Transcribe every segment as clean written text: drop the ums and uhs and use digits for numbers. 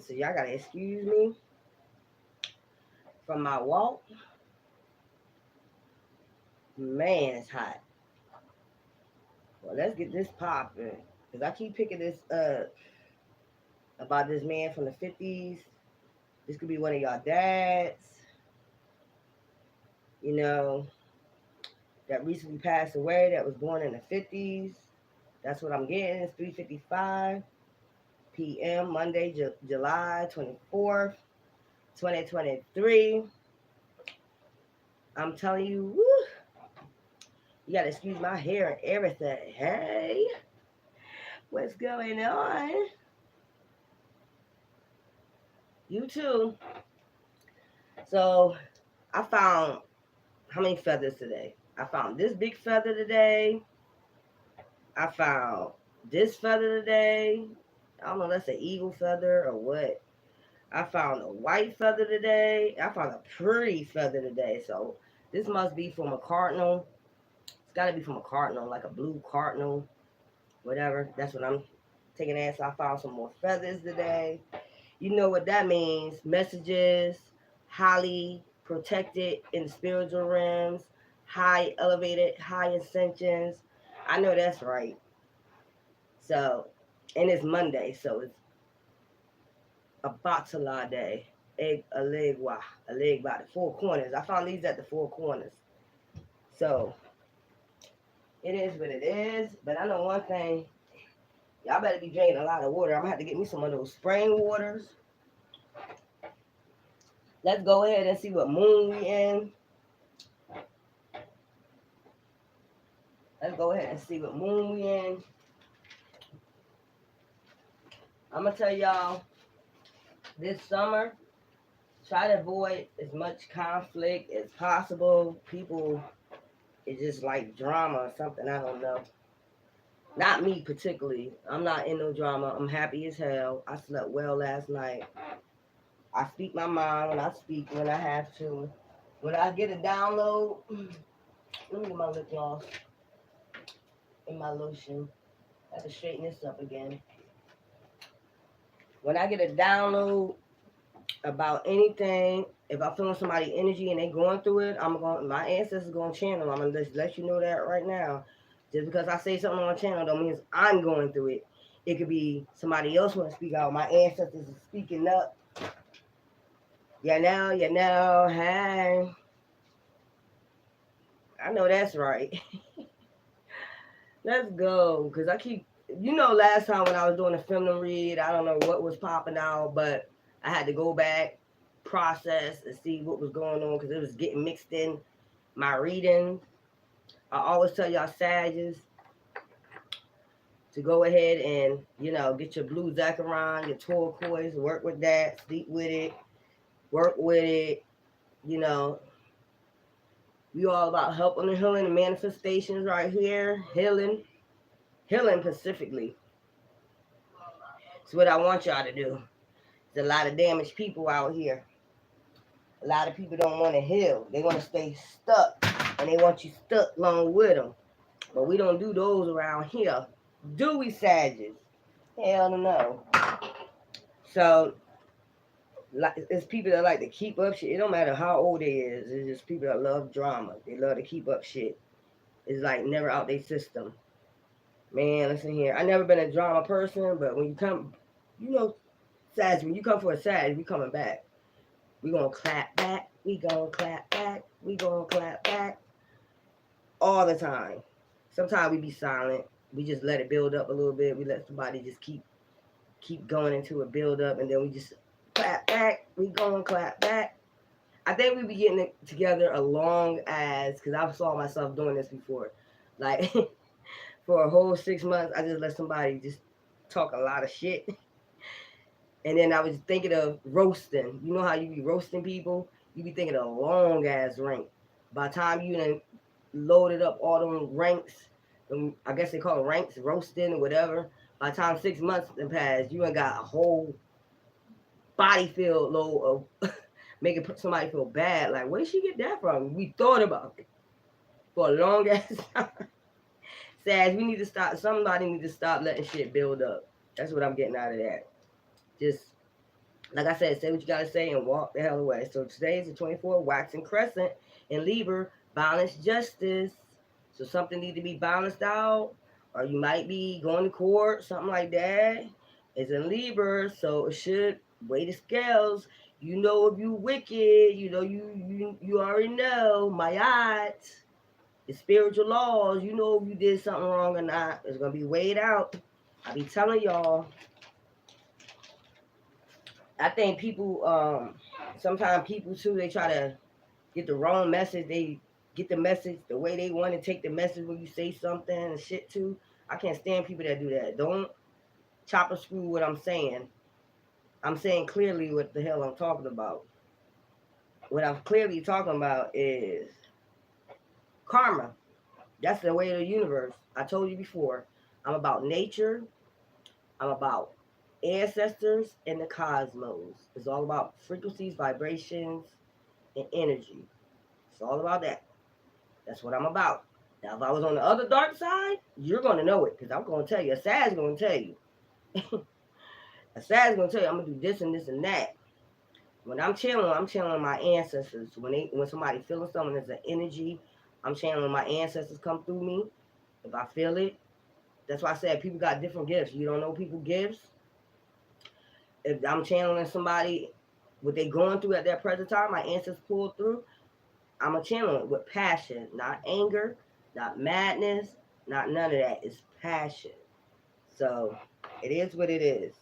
morning, so y'all gotta excuse me from my walk. Man, it's hot. Well, let's get this popping. Because I keep picking this up about this man from the 50s. This could be one of y'all dads, you know, that recently passed away, that was born in the 50s. That's what I'm getting. It's 3:55 p.m. Monday, July 24th, 2023. I'm telling you, woo, you gotta excuse my hair and everything. Hey, what's going on? You too. So I found how many feathers today? I found this big feather today. I found this feather today. I don't know, that's an eagle feather or what. I found a white feather today. I found a pretty feather today. So this must be from a cardinal. It's got to be from a cardinal, like a blue cardinal, whatever. That's what I'm taking as. So I found some more feathers today. You know what that means. Messages, highly protected in the spiritual realms, high elevated, high ascensions. I know that's right. So, and it's Monday, so it's a Batala day. A leg by the four corners. I found these at the four corners. So, it is what it is. But I know one thing. Y'all better be drinking a lot of water. I'm going to have to get me some of those spring waters. Let's go ahead and see what moon we in. Let's go ahead and see what moon we in. I'm going to tell y'all, this summer, try to avoid as much conflict as possible. People, it's just like drama or something. I don't know. Not me particularly. I'm not in no drama. I'm happy as hell. I slept well last night. I speak my mind when I speak, when I have to. When I get a download, let me get my lip gloss and my lotion. I have to straighten this up again. When I get a download about anything, if I feel somebody's energy and they going through it, my ancestors going to channel. I'm going to let you know that right now. Just because I say something on a channel don't mean I'm going through it. It could be somebody else want to speak out. My ancestors are speaking up. You know, hey. I know that's right. Let's go. Because I keep, last time when I was doing a feminine read, I don't know what was popping out, but I had to go back, process, and see what was going on because it was getting mixed in my reading. I always tell y'all Sagittarius to go ahead and, get your blue Zacharon, your turquoise, work with that, sleep with it, work with it, We all about helping and healing and manifestations right here, healing specifically. It's what I want y'all to do. There's a lot of damaged people out here. A lot of people don't want to heal. They want to stay stuck, and they want you stuck along with them. But we don't do those around here. Do we, Sagittarius? Hell no. So, it's people that like to keep up shit. It don't matter how old they is. It's just people that love drama. They love to keep up shit. It's like never out their system. Man, listen here. I never been a drama person, but when you come, Sag, when you come for a Sag, we coming back. We gonna clap back. We gonna clap back. We gonna clap back. All the time. Sometimes we be silent. We just let it build up a little bit. We let somebody just keep going into a build up, and then we just clap back. We gonna clap back. I think we be getting it together as long as, because I saw myself doing this before. Like, for a whole 6 months, I just let somebody just talk a lot of shit. And then I was thinking of roasting. You know how you be roasting people? You be thinking of a long ass rank. By the time you done loaded up all them ranks, I guess they call them ranks, roasting or whatever. By the time 6 months have passed, you ain't got a whole body filled load of making somebody feel bad. Like, where did she get that from? We thought about it for a long ass time. Sag, we need to stop. Somebody need to stop letting shit build up. That's what I'm getting out of that. Just Like I said, say what you gotta say and walk the hell away. So today is the 24th, waxing crescent in Libra, balance justice. So something need to be balanced out, or you might be going to court, something like that. It's in Libra, so it should weigh the scales. You know if you wicked, you know you already know. Mayat, the spiritual laws. You know if you did something wrong or not. It's gonna be weighed out. I be telling y'all. I think people, sometimes people too, they try to get the wrong message. They get the message the way they want to take the message when you say something and shit too. I can't stand people that do that. Don't chop or screw what I'm saying. I'm saying clearly what the hell I'm talking about. What I'm clearly talking about is karma. That's the way of the universe. I told you before. I'm about nature. I'm about ancestors and the cosmos. It's all about frequencies, vibrations, and energy. It's all about that. That's what I'm about. Now, if I was on the other dark side, you're going to know it because I'm going to tell you. A Sag's going to tell you. A Sag's going to tell you I'm going to do this and this and that. When I'm channeling my ancestors. When somebody feeling something, there's an energy, I'm channeling my ancestors come through me. If I feel it, that's why I said people got different gifts. You don't know people's gifts. If I'm channeling somebody, what they going through at that present time, my ancestors pulled through, I'm a channel it with passion, not anger, not madness, not none of that. It's passion. So it is what it is.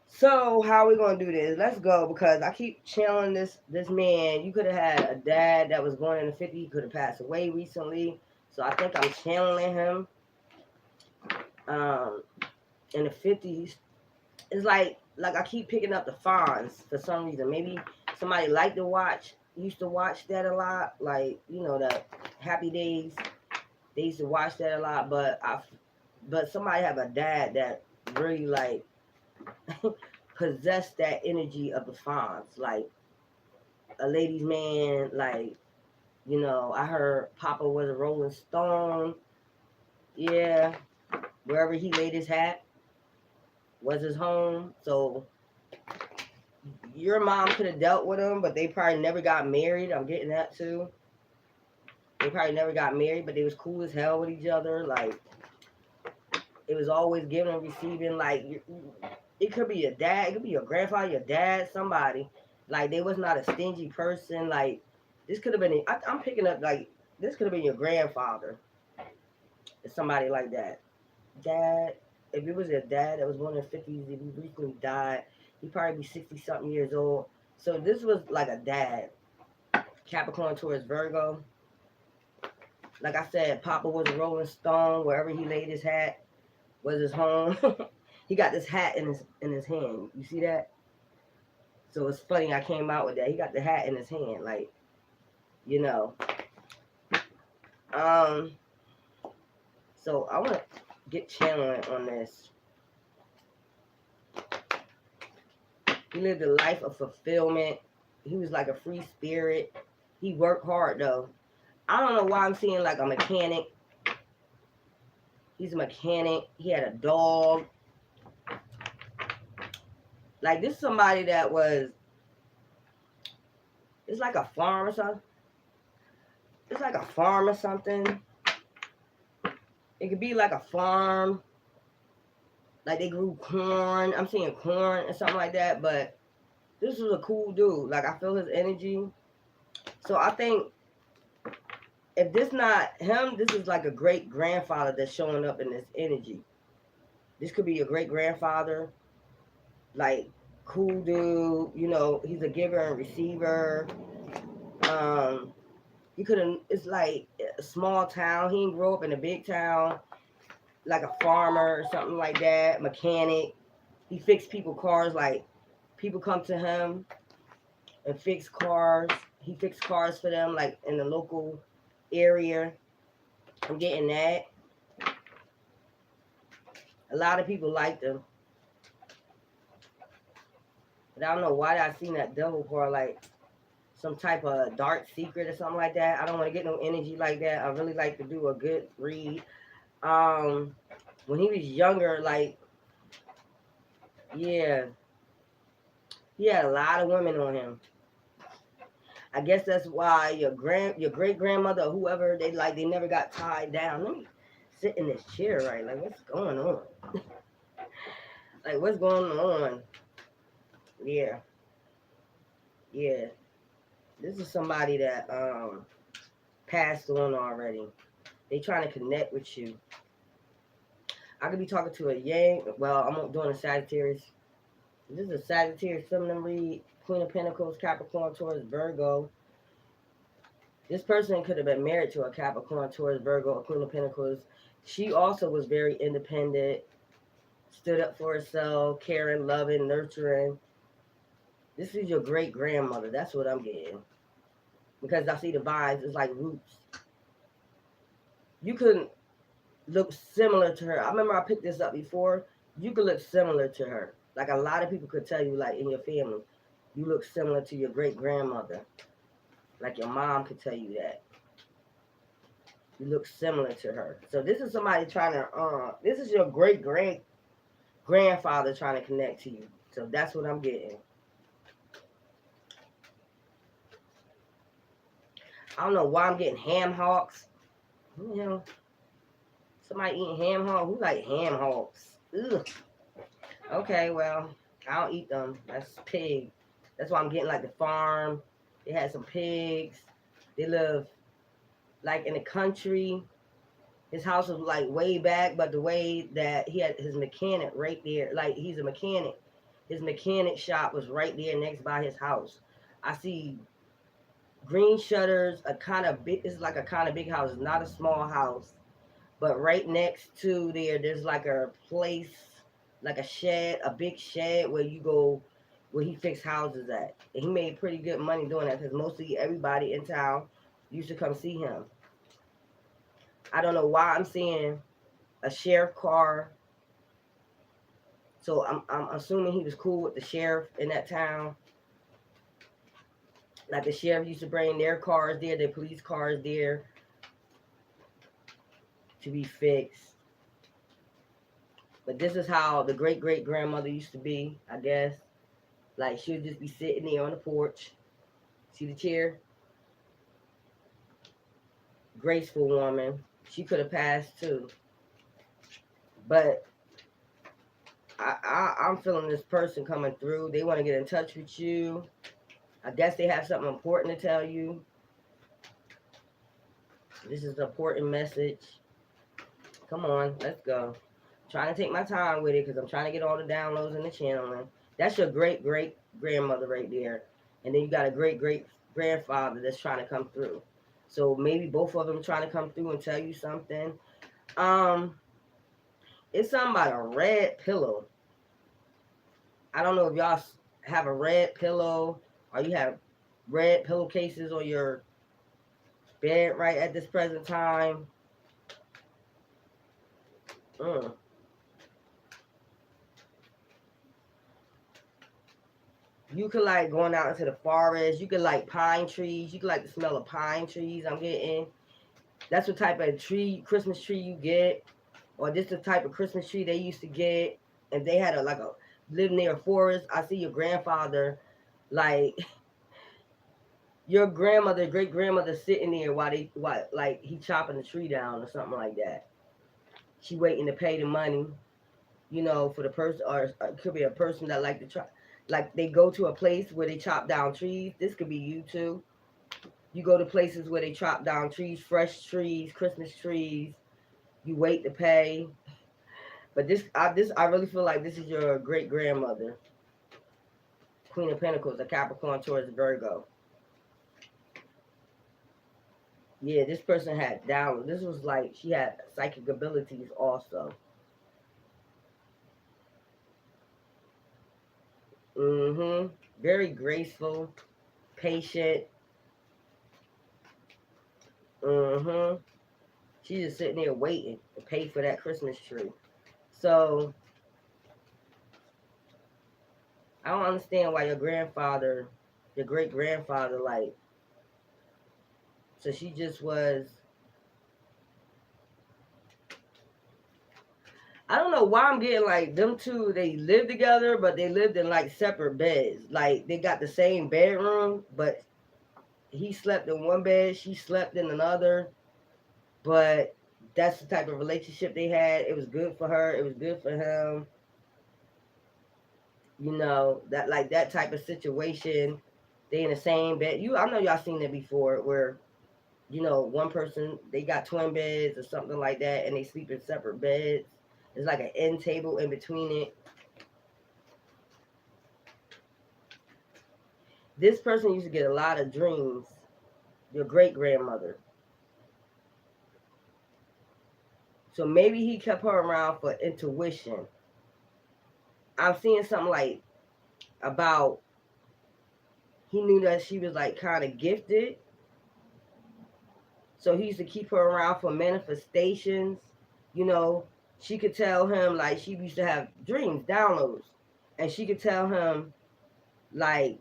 So how are we gonna do this? Let's go because I keep channeling this man. You could have had a dad that was born in the 50s. He could have passed away recently. So I think I'm channeling him. Um, in the 50s. It's like I keep picking up the Fonz for some reason. Maybe somebody used to watch that a lot. Like, you know, the Happy Days. They used to watch that a lot, but somebody have a dad that really like possessed that energy of the Fonz. Like a ladies' man, like, you know, I heard Papa was a Rolling Stone. Yeah. Wherever he laid his hat was his home. So your mom could have dealt with him, but they probably never got married. I'm getting that too. They probably never got married, but they was cool as hell with each other. Like, it was always giving and receiving. Like, it could be your dad, it could be your grandfather, your dad, somebody. Like, they was not a stingy person. Like, this could have been, I'm picking up, like, this could have been your grandfather. Somebody like that. Dad, if it was your dad that was born in the 50s, if he recently died, he'd probably be 60-something years old. So this was like a dad. Capricorn towards Virgo. Like I said, Papa was a Rolling Stone. Wherever he laid his hat was his home. He got this hat in his hand. You see that? So it's funny I came out with that. He got the hat in his hand. Like, you know. So I want to get channeling on this. He lived a life of fulfillment. He was like a free spirit. He worked hard though. I don't know why I'm seeing like a mechanic. He's a mechanic. He had a dog. Like this is somebody that was, it's like a farm or something. It's like a farm or something. It could be like a farm. Like they grew corn. I'm seeing corn or something like that. But this was a cool dude. Like I feel his energy. So I think if this not him, this is like a great grandfather that's showing up in this energy. This could be your great grandfather. Like cool dude. You know, he's a giver and receiver. He couldn't. It's like a small town. He didn't grow up in a big town. Like a farmer or something like that. Mechanic. He fixed people cars. Like people come to him and fix cars. He fixed cars for them, like in the local area. I'm getting that. A lot of people liked him. But I don't know why I seen that devil card, like some type of dark secret or something like that. I don't want to get no energy like that. I really like to do a good read. When he was younger, like, yeah, He had a lot of women on him. I guess that's why your great grandmother or whoever, they never got tied down. Let me sit in this chair, right? Like, what's going on? Like, what's going on? Yeah. Yeah. This is somebody that passed on already. They trying to connect with you. I could be talking to a yang. Well, I'm doing a Sagittarius. This is a Sagittarius feminine read. Queen of Pentacles, Capricorn, Taurus, Virgo. This person could have been married to a Capricorn, Taurus, Virgo, or Queen of Pentacles. She also was very independent, stood up for herself, caring, loving, nurturing. This is your great grandmother. That's what I'm getting. Because I see the vibes. It's like roots. You could look similar to her. I remember I picked this up before. You could look similar to her. Like a lot of people could tell you, like in your family, you look similar to your great grandmother. Like your mom could tell you that. You look similar to her. So this is somebody trying to, this is your great grandfather trying to connect to you. So that's what I'm getting. I don't know why I'm getting ham hocks. You know, somebody eating ham hocks. Who like ham hocks? Ugh. Okay, well, I don't eat them. That's pig. That's why I'm getting like the farm. They had some pigs. They live like in the country. His house was like way back, but the way that he had his mechanic right there, like he's a mechanic. His mechanic shop was right there next by his house. I see green shutters, a kind of big, it's like a kind of big house. It's not a small house, but right next to there's like a place, like a shed, a big shed where you go, where he fixed houses at. And he made pretty good money doing that because mostly everybody in town used to come see him. I don't know why I'm seeing a sheriff car. So I'm assuming he was cool with the sheriff in that town. Like the sheriff used to bring their cars there, their police cars there to be fixed. But this is how the great-great-grandmother used to be, I guess. Like, she would just be sitting there on the porch. See the chair? Graceful woman. She could have passed, too. But I'm feeling this person coming through. They want to get in touch with you. I guess they have something important to tell you. This is an important message. Come on, let's go. I'm trying to take my time with it because I'm trying to get all the downloads in the channel. And that's your great-great-grandmother right there. And then you got a great-great-grandfather that's trying to come through. So maybe both of them trying to come through and tell you something. It's something about a red pillow. I don't know if y'all have a red pillow or you have red pillowcases on your bed right at this present time. You could like going out into the forest. You could like pine trees. You could like the smell of pine trees. I'm getting. That's what type of tree, Christmas tree you get. Or this the type of Christmas tree they used to get. And they had live near a forest. I see your grandfather, like your grandmother, great grandmother sitting there while he chopping the tree down or something like that. She waiting to pay the money, for the person, or it could be a person that like to try, like they go to a place where they chop down trees. This could be you too. You go to places where they chop down trees, fresh trees, Christmas trees. You wait to pay. But I really feel like this is your great grandmother, Queen of Pentacles, a Capricorn, Taurus, Virgo. Yeah, this person had down. This was like she had psychic abilities also. Very graceful, patient. She's just sitting there waiting to pay for that Christmas tree. So I don't understand why your grandfather, your great grandfather, like. So she just was. I don't know why I'm getting like them two, they live together, but they lived in like separate beds. Like they got the same bedroom, but he slept in one bed, she slept in another. But that's the type of relationship they had. It was good for her, it was good for him. You know, that like that type of situation. They in the same bed. I know y'all seen that before where, you know, one person, they got twin beds or something like that and they sleep in separate beds. There's like an end table in between it. This person used to get a lot of dreams. Your great grandmother. So maybe he kept her around for intuition. I'm seeing something like about he knew that she was like kind of gifted. So he used to keep her around for manifestations. You know, she could tell him, like, she used to have dreams, downloads. And she could tell him, like,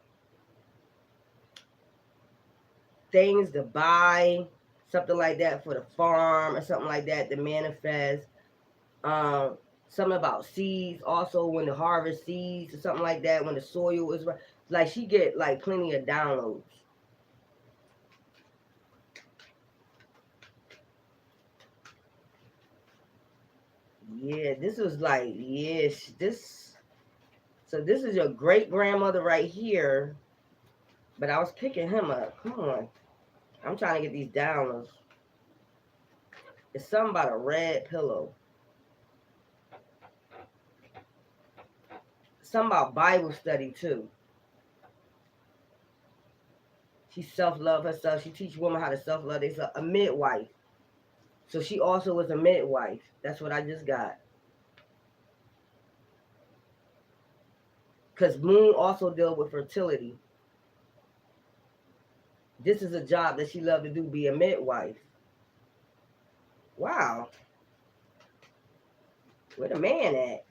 things to buy, something like that for the farm or something like that to manifest. Um, Something about seeds, also when to harvest seeds or something like that, when the soil is right. Like she get like plenty of downloads. Yeah, this was like, yes, this. So this is your great grandmother right here. But I was picking him up. Come on, I'm trying to get these downloads. It's something about a red pillow. Something about Bible study too. She self-love herself. She teach women how to self-love. It's a midwife. So she also was a midwife. That's what I just got. Because Moon also dealt with fertility. This is a job that she loved to do, be a midwife. Wow. Where the man at?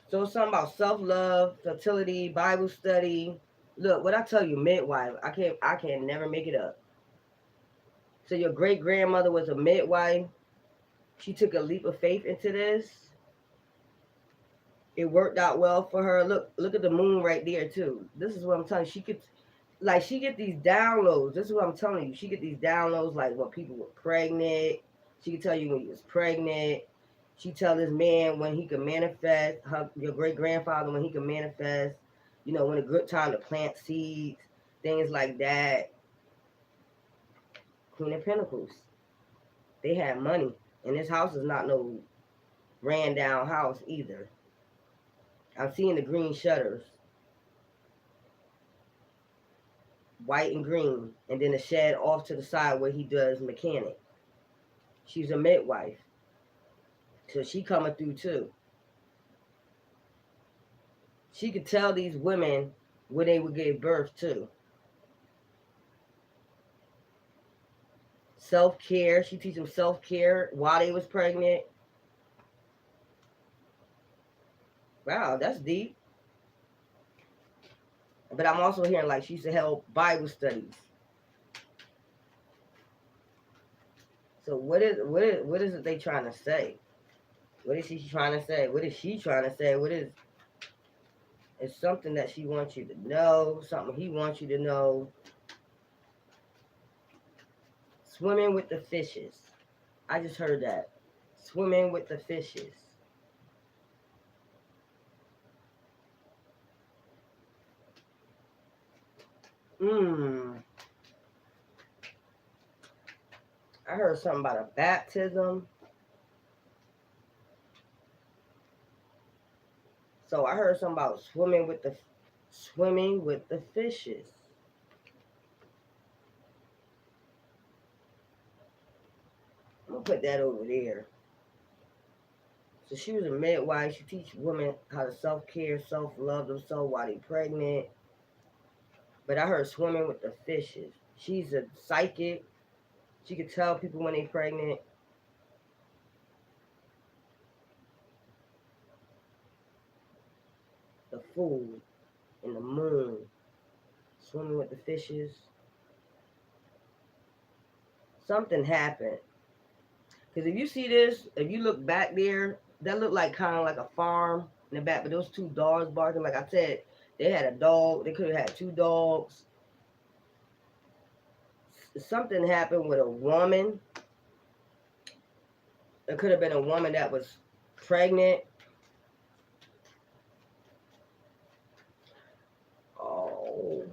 So something about self-love, fertility, Bible study. Look, what I tell you, midwife. I can never make it up. So your great grandmother was a midwife. She took a leap of faith into this. It worked out well for her. Look at the moon right there too. This is what I'm telling you. She get these downloads. This is what I'm telling you. She get these downloads like when people were pregnant. She could tell you when you was pregnant. She tell this man when he could manifest. Your great grandfather when he could manifest. You know, when a good time to plant seeds, things like that. Queen of Pentacles. They had money, and this house is not no ran down house either. I'm seeing the green shutters, white and green, and then a shed off to the side where he does mechanic. She's a midwife, so she coming through too. She could tell these women where they would give birth to. Self-care. She teach them self-care while they was pregnant. Wow, that's deep. But I'm also hearing like she used to help Bible studies. So what is it they trying to say? What is she trying to say? What is she trying to say? It's something that she wants you to know, something he wants you to know. Swimming with the fishes. I just heard that. Swimming with the fishes. I heard something about a baptism. So I heard something about swimming with the fishes. I'm gonna put that over there. So she was a midwife. She teach women how to self-care, self-love themselves while they're pregnant. But I heard swimming with the fishes. She's a psychic. She could tell people when they're pregnant. The Fool and the Moon. Swimming with the fishes. Something happened. Because if you see this, if you look back there, that looked like kind of like a farm in the back. But those two dogs barking, like I said, they had a dog. They could have had two dogs. Something happened with a woman. It could have been a woman that was pregnant. Oh.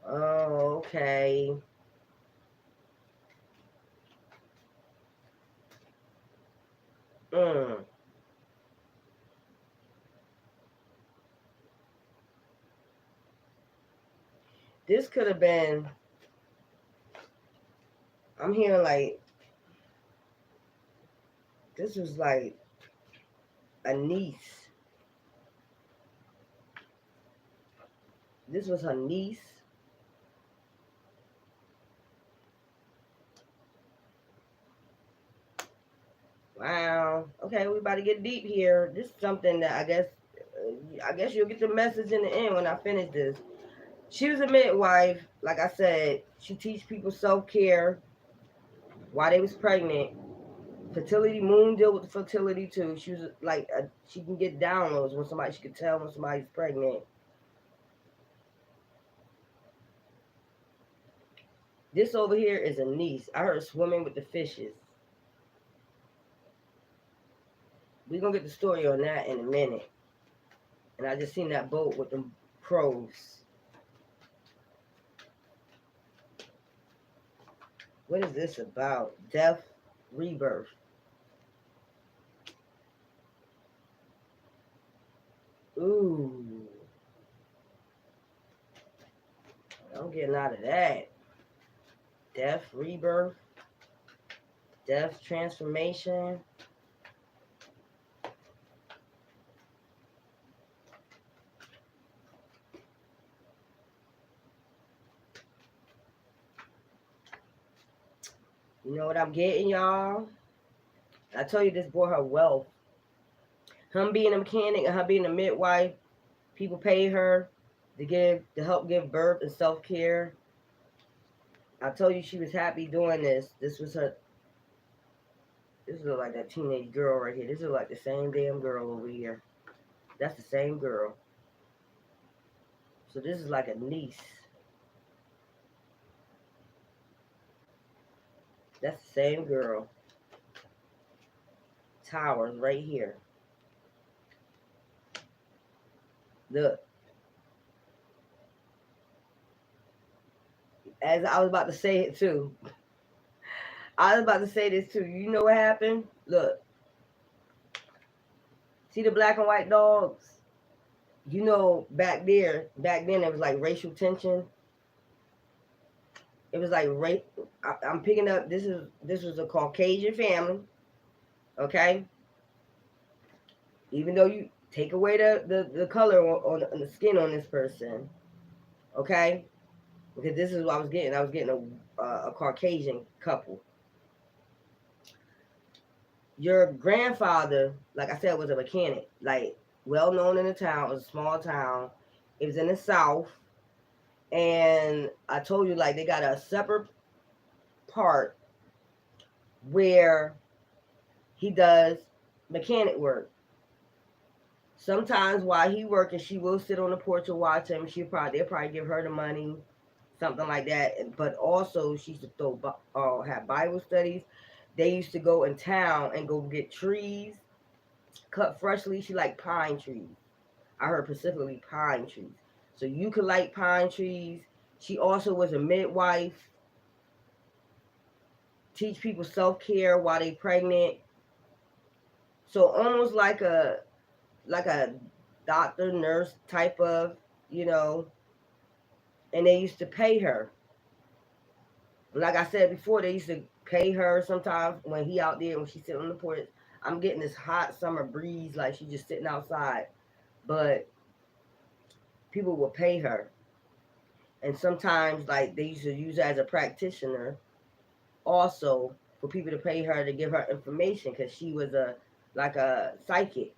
Oh, okay. Mm. This could have been, I'm hearing like, this was like a niece. This was her niece. Wow. Okay, we about to get deep here. This is something that I guess you'll get the message in the end when I finish this. She was a midwife. Like I said, she teach people self-care while they was pregnant. Fertility, moon deal with the fertility too. She was like, she can get downloads when she can tell when somebody's pregnant. This over here is a niece. I heard swimming with the fishes. We're going to get the story on that in a minute. And I just seen that boat with the crows. What is this about? Death, rebirth. Ooh. I'm getting out of that. Death, rebirth. Death, transformation. You know what I'm getting, y'all? I told you this brought her wealth. Him being a mechanic and her being a midwife, people pay her to help give birth and self-care. I told you she was happy doing this. This was her. This is like that teenage girl right here. This is like the same damn girl over here. That's the same girl. So this is like a niece. That's the same girl. Towers right here. Look. As I was about to say it too. I was about to say this too. You know what happened? Look. See the black and white dogs? You know, back then it was like racial tension. It was like I'm picking up. This was a Caucasian family, okay. Even though you take away the color on the skin on this person, okay, because this is what I was getting. I was getting a Caucasian couple. Your grandfather, like I said, was a mechanic, like well known in the town. It was a small town. It was in the South. And I told you, like, they got a separate part where he does mechanic work. Sometimes while he working, she will sit on the porch and watch him. They'll probably give her the money, something like that. But also, she used to have Bible studies. They used to go in town and go get trees cut freshly. She liked pine trees. I heard specifically pine trees. So you could like pine trees. She also was a midwife. Teach people self-care while they pregnant. So almost like a doctor, nurse type of, and they used to pay her. Like I said before, they used to pay her sometimes when he out there, when she's sitting on the porch. I'm getting this hot summer breeze, like she's just sitting outside. But people will pay her. And sometimes, like, they used to use her as a practitioner also for people to pay her to give her information because she was like a psychic.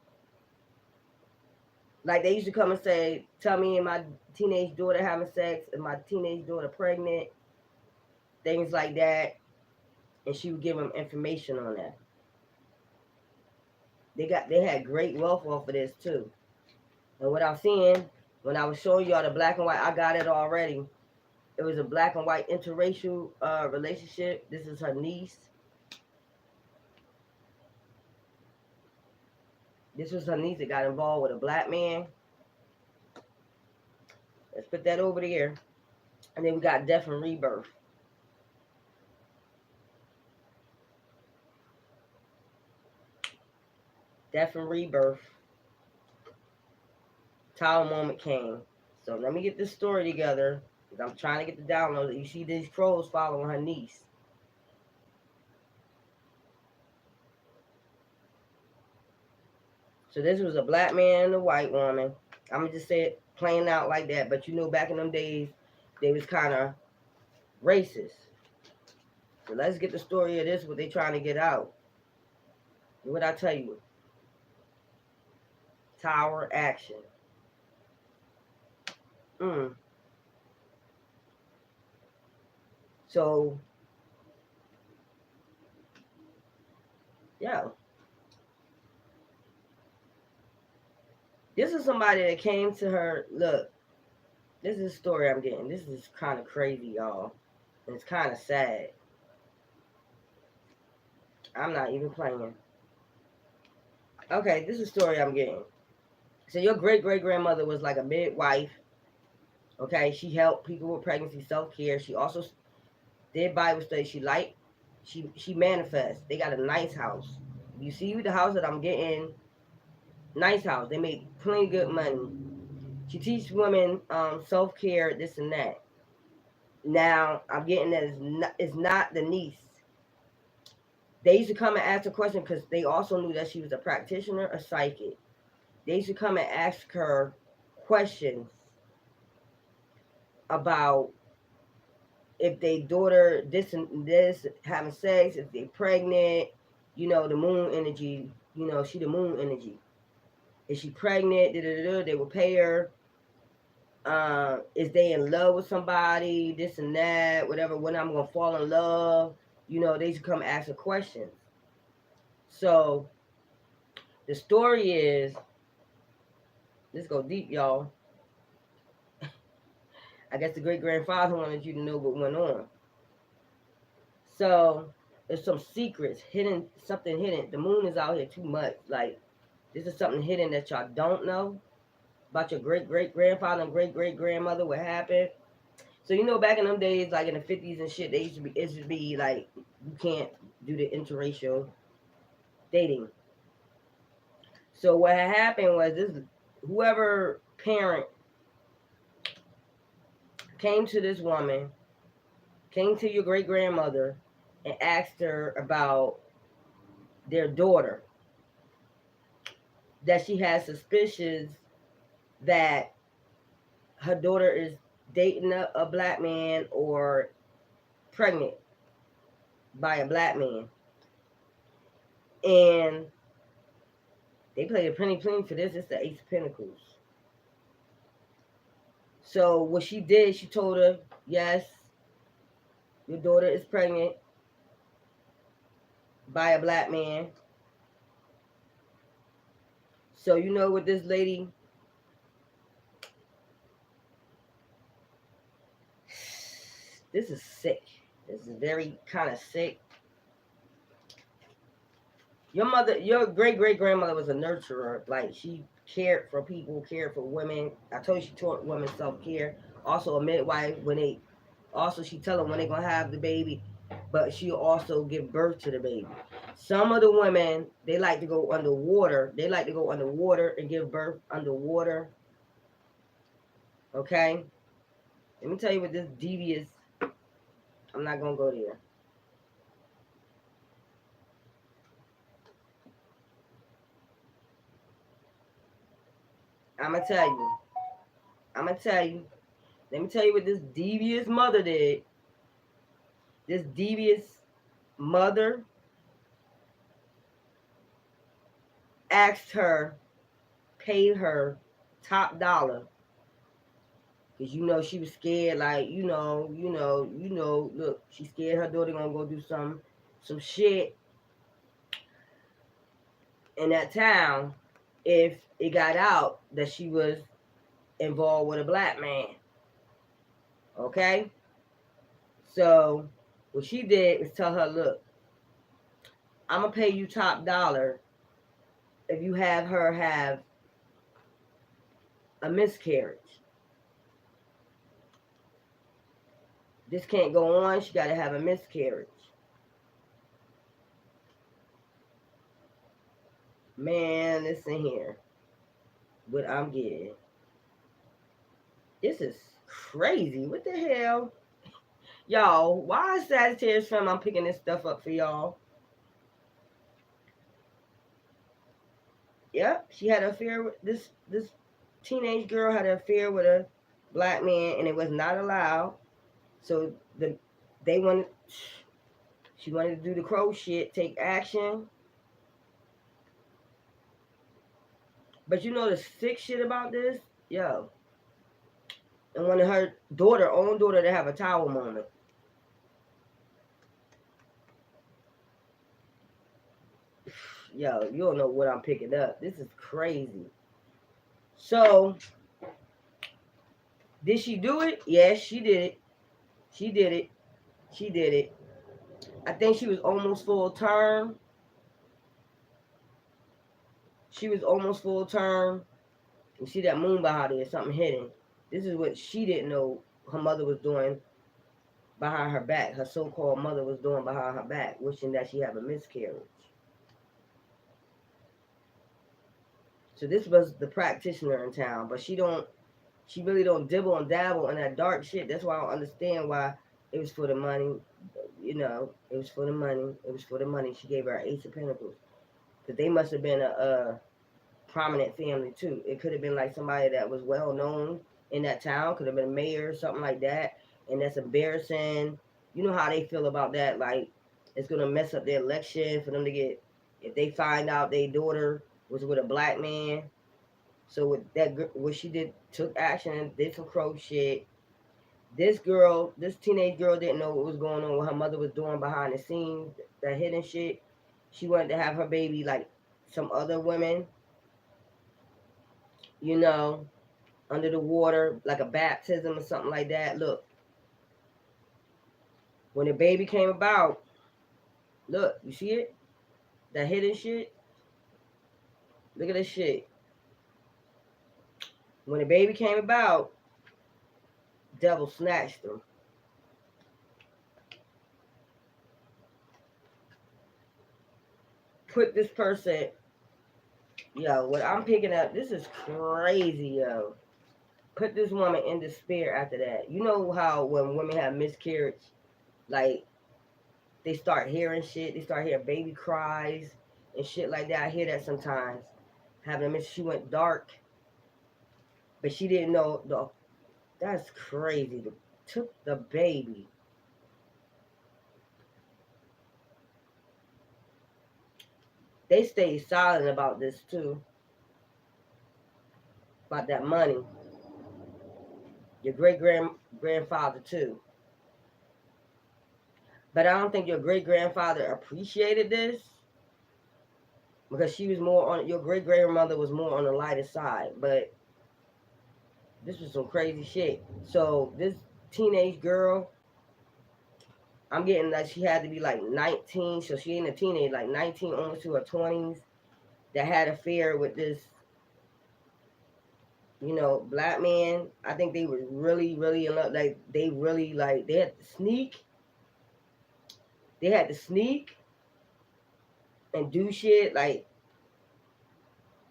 Like they used to come and say, tell me and my teenage daughter having sex and my teenage daughter pregnant, things like that. And she would give them information on that. They had great wealth off of this too. And what I'm seeing, when I was showing y'all the black and white, I got it already. It was a black and white interracial relationship. This is her niece. This was her niece that got involved with a black man. Let's put that over there. And then we got death and rebirth. Death and rebirth. Tower moment came. So let me get this story together. Because I'm trying to get the download. You see these crows following her niece. So this was a black man and a white woman. I'm going to just say it playing out like that. But you know, back in them days, they was kind of racist. So let's get the story of this, what they trying to get out. What I tell you? Tower action. So, yeah. This is somebody that came to her. Look, this is a story I'm getting. This is kind of crazy, y'all. And it's kind of sad. I'm not even playing. Okay, this is a story I'm getting. So your great-great-grandmother was like a midwife. Okay, she helped people with pregnancy, self-care. She also did Bible study. She manifests. They got a nice house. You see the house that I'm getting, nice house. They make plenty good money. She teaches women self-care, this and that. Now, I'm getting that it's not the niece. They used to come and ask her question because they also knew that she was a practitioner, a psychic. They used to come and ask her questions about if they daughter this and this, having sex, if they pregnant, you know, the moon energy, you know, she the moon energy. Is she pregnant? They will pay her. Is they in love with somebody? This and that, whatever. When I'm gonna fall in love, you know, they should come ask her questions. So the story is, let's go deep, y'all. I guess the great grandfather wanted you to know what went on. So there's some secrets hidden, something hidden. The moon is out here too much. Like, this is something hidden that y'all don't know about your great great grandfather and great great grandmother. What happened? So you know, back in them days, like in the 50s and shit, it used to be like you can't do the interracial dating. So what had happened was this: whoever parent came to this woman, came to your great grandmother, and asked her about their daughter, that she had suspicions that her daughter is dating a black man or pregnant by a black man. And they played a pretty clean for this. It's the Ace of Pentacles. So what she did, she told her, yes, your daughter is pregnant by a black man. So you know what this lady, this is sick. This is very kind of sick. Your great-great-grandmother was a nurturer. Like, she cared for people, cared for women. I told you she taught women self-care. Also a midwife. She tell them when they gonna have the baby, but she'll also give birth to the baby. Some of the women, they like to go underwater. They like to go underwater and give birth underwater. Okay? Let me tell you what this devious, I'm not gonna go there. I'm gonna tell you. Let me tell you what this devious mother did. This devious mother asked her, paid her top dollar. Because you know she was scared, like, look, she scared her daughter gonna go do some shit in that town if it got out that she was involved with a black man. Okay? So what she did was tell her, look, I'm gonna pay you top dollar if you have her have a miscarriage. This can't go on. She gotta have a miscarriage. Man, listen here. What I'm getting. This is crazy. What the hell? Y'all, why is Sagittarius film I'm picking this stuff up for y'all? Yep, she had an affair with this teenage girl had an affair with a black man, and it was not allowed. So she wanted to do the crow shit, take action. But you know the sick shit about this? Yo. And wanted her own daughter to have a tower moment. Yo, you don't know what I'm picking up. This is crazy. So, did she do it? Yes, she did it. She did it. She did it. I think she was almost full term. She was almost full term. You see that moon behind her, something hidden. This is what she didn't know her mother was doing behind her back. Her so-called mother was doing behind her back, wishing that she have a miscarriage. So this was the practitioner in town, but she really don't dibble and dabble in that dark shit. That's why I don't understand why it was for the money. You know, it was for the money. It was for the money. She gave her an Ace of Pentacles. Because they must have been a prominent family too. It could have been like somebody that was well known in that town. Could have been a mayor or something like that. And that's embarrassing. You know how they feel about that. Like, it's going to mess up their election for them to get, if they find out their daughter was with a black man. So with that, what she did, took action, did some crow shit. This teenage girl didn't know what was going on, what her mother was doing behind the scenes, that hidden shit. She wanted to have her baby like some other women, you know, under the water, like a baptism or something like that. Look, when the baby came about, look, you see it? That hidden shit? Look at this shit. When the baby came about, devil snatched them. Put this person, yo, what I'm picking up, this is crazy, yo. Put this woman in despair after that. You know how when women have miscarriage, like, they start hearing shit, they start hearing baby cries and shit like that. I hear that sometimes. She went dark, but she didn't know. That's crazy. Took the baby. They stayed silent about this too. About that money. Your great-grandfather too. But I don't think your great-grandfather appreciated this. Because she was more on, your great-grandmother was more on the lighter side. But this was some crazy shit. So this teenage girl, I'm getting that she had to be like 19. So she ain't a teenage, like 19, almost to her 20s. That had an affair with this, you know, black man. I think they were really, really in love. Like, they really, like, they had to sneak. They had to sneak and do shit. Like,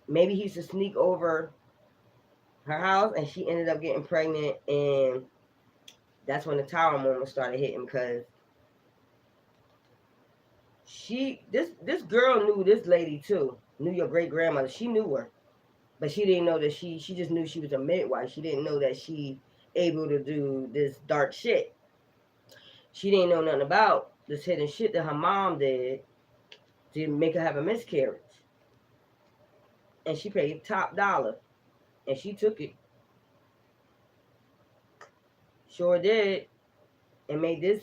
maybe he used to sneak over her house, and she ended up getting pregnant, and that's when the tower moment started hitting, because this girl knew this lady too. Knew your great grandmother. She knew her. But she didn't know that she just knew she was a midwife. She didn't know that she able to do this dark shit. She didn't know nothing about this hidden shit that her mom did to make her have a miscarriage. And she paid top dollar. And she took it. Sure did. And made this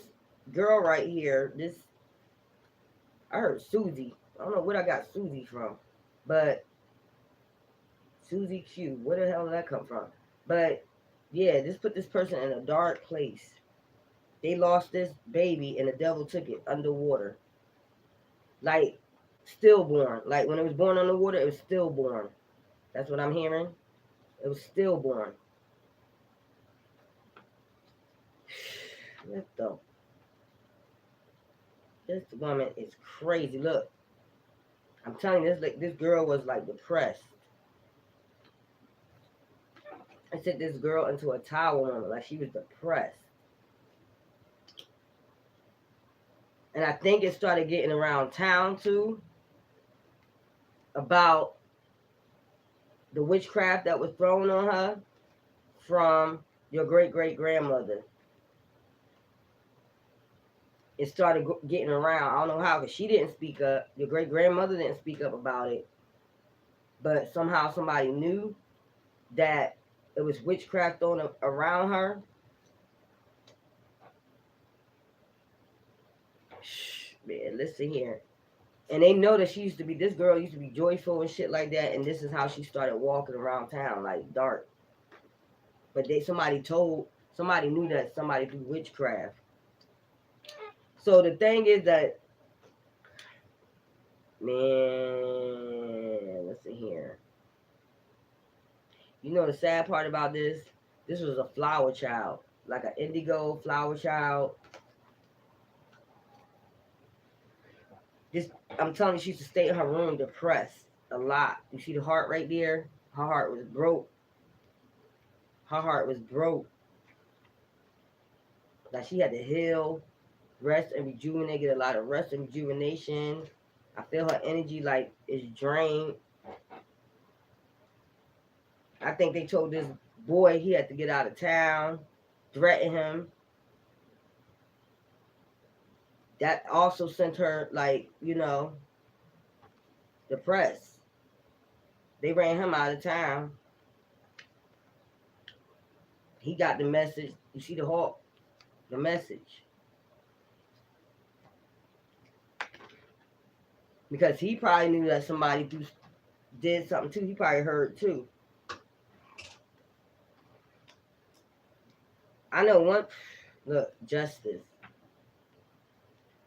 girl right here, I heard Susie. I don't know what I got Susie from. But Susie Q. Where the hell did that come from? But yeah, this put this person in a dark place. They lost this baby and the devil took it underwater. Like stillborn. Like when it was born underwater, it was stillborn. That's what I'm hearing. It was stillborn. What the? This woman is crazy. Look, I'm telling you, this girl was like depressed. I took this girl into a tower moment, like she was depressed. And I think it started getting around town too about the witchcraft that was thrown on her from your great-great-grandmother. It started getting around. I don't know how, because she didn't speak up. Your great-grandmother didn't speak up about it. But somehow somebody knew that it was witchcraft thrown around her. Shh, man, listen here. And they know that this girl used to be joyful and shit like that, and this is how she started walking around town, like dark. But somebody knew that somebody do witchcraft. So the thing is that, man, listen here. You know the sad part about this? This was a flower child, like an indigo flower child. I'm telling you, she used to stay in her room depressed a lot. You see the heart right there? Her heart was broke. Her heart was broke. Like she had to heal, rest and rejuvenate, get a lot of rest and rejuvenation. I feel her energy like is drained. I think they told this boy he had to get out of town, threaten him. That also sent her, like, depressed. They ran him out of town. He got the message. You see the hawk? The message. Because he probably knew that somebody did something too. He probably heard too. I know one. Look, justice.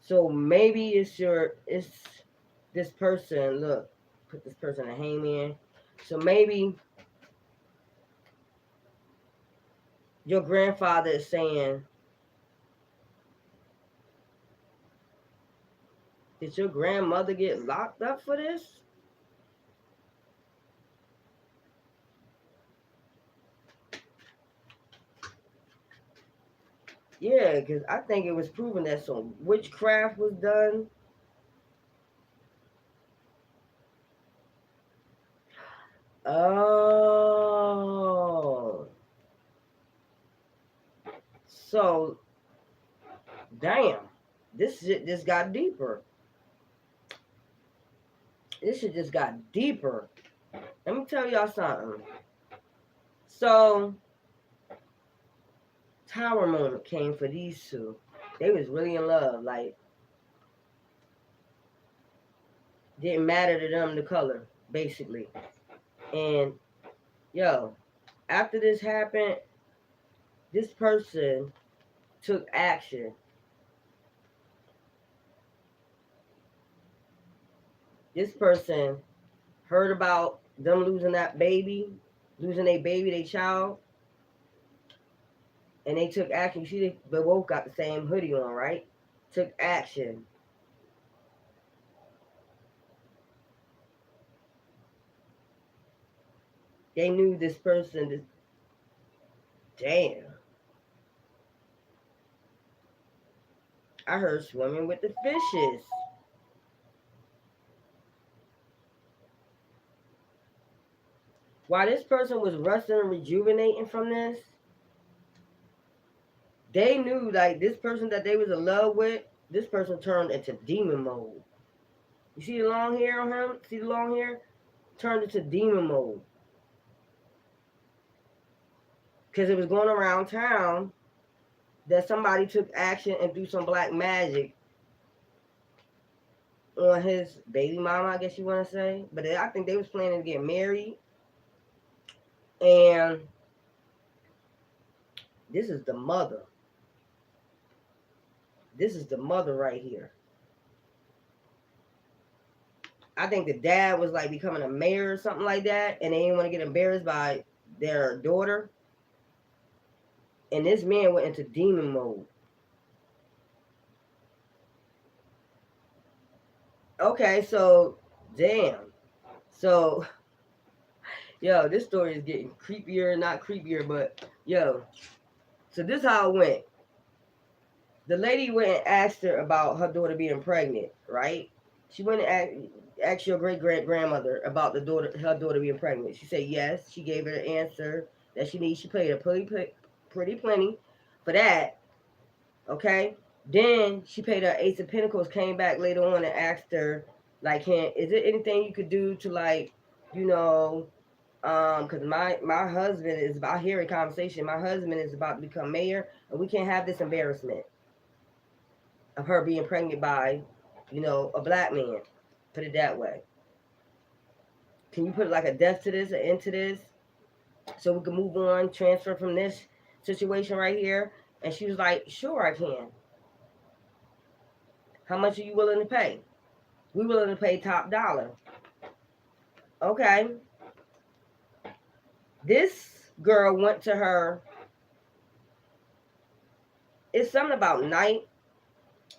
So maybe it's this person. Look, put this person in a hangman. So maybe your grandfather is saying, did your grandmother get locked up for this? Yeah, because I think it was proven that some witchcraft was done. Oh. So, damn. This shit just got deeper. This shit just got deeper. Let me tell y'all something. So, tower moment came for these two. They was really in love. Like, didn't matter to them the color, basically. And, yo, after this happened, this person took action. This person heard about them losing their baby, their child, and they took action. You see, they both got the same hoodie on, right? Took action. They knew this person. Damn. I heard swimming with the fishes. While this person was resting and rejuvenating from this, they knew, like, this person that they was in love with, this person turned into demon mode. You see the long hair on him? See the long hair? Turned into demon mode. because it was going around town that somebody took action and do some black magic on his baby mama, I guess you want to say. But I think they was planning to get married. And this is the mother. This is the mother right here. I think the dad was like becoming a mayor or something like that, and they didn't want to get embarrassed by their daughter. And this man went into demon mode. Okay, so damn. So yo, this story is getting creepier, not creepier, but yo. So this how it went. The lady went and asked her about her daughter being pregnant, right? She went and asked your great grandmother about her daughter being pregnant. She said yes. She gave her the answer that she needs. She paid a pretty plenty for that. Okay. Then she paid her Ace of Pentacles. Came back later on and asked her, like, is there anything you could do to, like, you know, because my husband is about hearing conversation. My husband is about to become mayor, and we can't have this embarrassment of her being pregnant by, you know, a black man. Put it that way. Can you put like a death to this, an end to this, so we can move on, transfer from this situation right here? And she was like, sure, I can. How much are you willing to pay? We willing to pay top dollar. Okay. This girl went to her. It's something about night.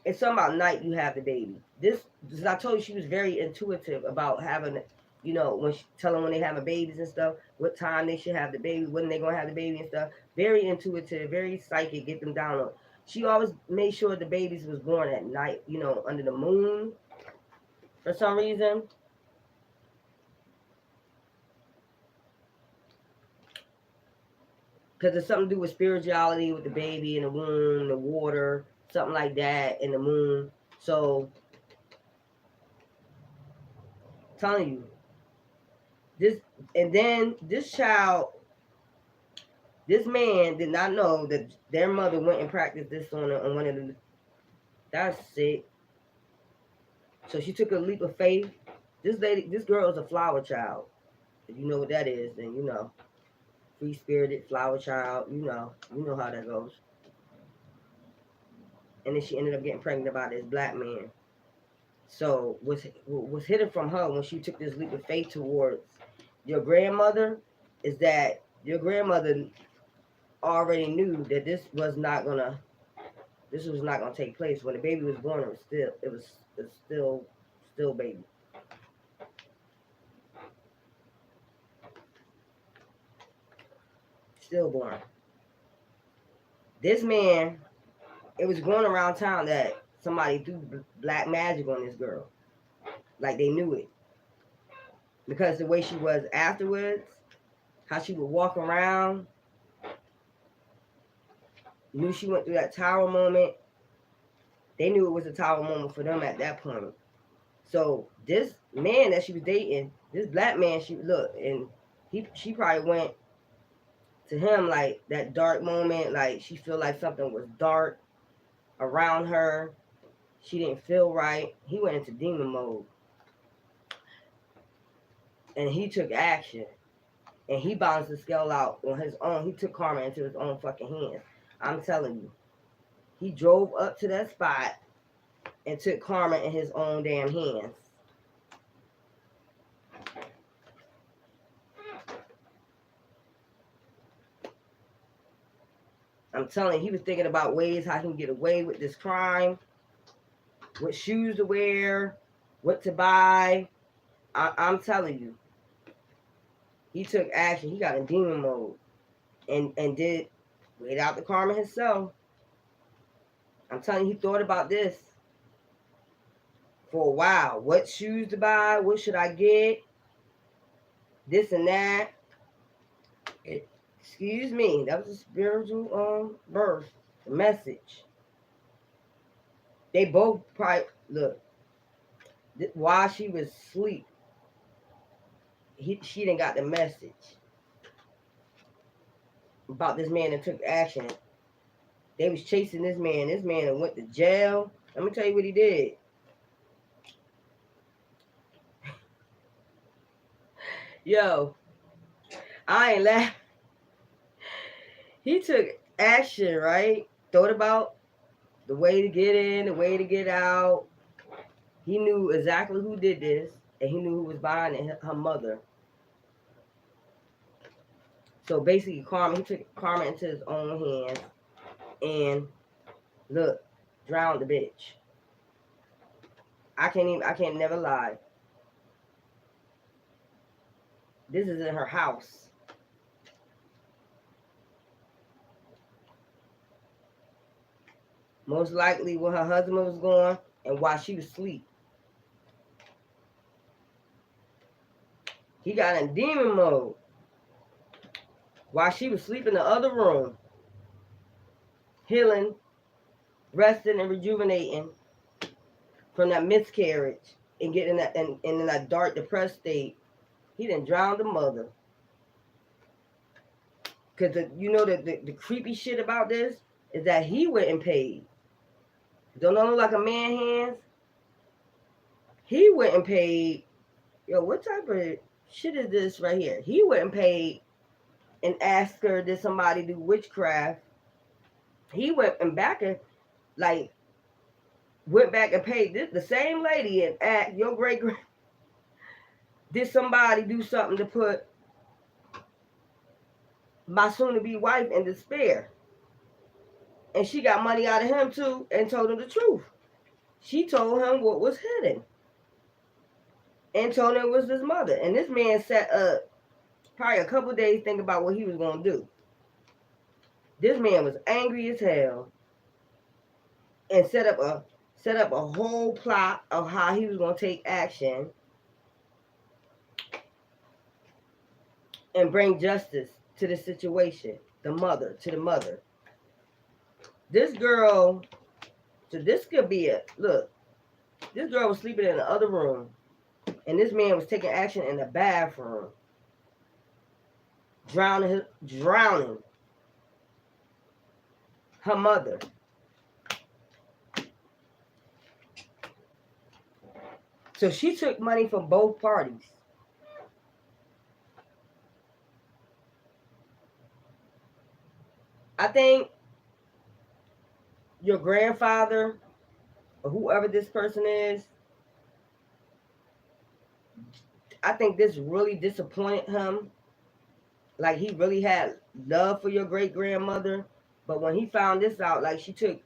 It's something about night you have the baby. This, as I told you, she was very intuitive about having, you know, when she telling when they having babies and stuff, what time they should have the baby, when they gonna have the baby and stuff. Very intuitive, very psychic. Get them down on. She always made sure the babies was born at night, you know, under the moon. For some reason. Because it's something to do with spirituality, with the baby in the womb, the water, something like that, in the moon. So, telling you, this, and then this child, this man did not know that their mother went and practiced this on one of the, that's sick. So she took a leap of faith. This girl is a flower child. If you know what that is, then you know. Free-spirited flower child, you know how that goes. And then she ended up getting pregnant by this black man. So what's hidden from her when she took this leap of faith towards your grandmother is that your grandmother already knew that this was not gonna take place. When the baby was born, it was still baby. Stillborn. This man, it was going around town that somebody threw black magic on this girl. Like they knew it. Because the way she was afterwards, how she would walk around, knew she went through that tower moment. They knew it was a tower moment for them at that point. So this man that she was dating, this black man, and she probably went to him like that dark moment, like she feel like something was dark around her. She didn't feel right. He went into demon mode. And he took action. And he balanced the scale out on his own. He took karma into his own fucking hands. I'm telling you. He drove up to that spot and took karma in his own damn hands. I'm telling you, he was thinking about ways how he can get away with this crime, what shoes to wear, what to buy. I'm telling you. He took action. He got in demon mode and did without the karma himself. I'm telling you, he thought about this for a while. What shoes to buy? What should I get? This and that. Excuse me. That was a spiritual birth. The message. They both probably, look, while she was asleep, she didn't got the message. about this man that took action. They was chasing this man. This man went to jail. Let me tell you what he did. Yo, I ain't laughing. He took action, right? Thought about the way to get in, the way to get out. He knew exactly who did this, and he knew who was behind it, her mother. So basically, he took karma into his own hands, and look, drowned the bitch. I can't never lie. This is in her house. Most likely when her husband was gone and while she was asleep. He got in demon mode while she was asleep in the other room, healing, resting, and rejuvenating from that miscarriage and getting that and in that dark, depressed state. He done drowned the mother. Because the creepy shit about this is that he went and paid. Don't know like a man hands? He went and paid. Yo, what type of shit is this right here? He went and paid and asked her, did somebody do witchcraft? He went and went back and paid this, the same lady and asked your great did somebody do something to put my soon-to-be wife in despair? And she got money out of him too and told him the truth. She told him what was hidden and told him it was his mother. And this man sat up probably a couple days thinking about what he was going to do. This man was angry as hell and set up a whole plot of how he was going to take action and bring justice to the situation, to the mother. This girl, so this could be look, this girl was sleeping in the other room, and this man was taking action in the bathroom, drowning her mother. So she took money from both parties. I think your grandfather or whoever this person is, I think this really disappointed him. Like he really had love for your great grandmother. But when he found this out, like she took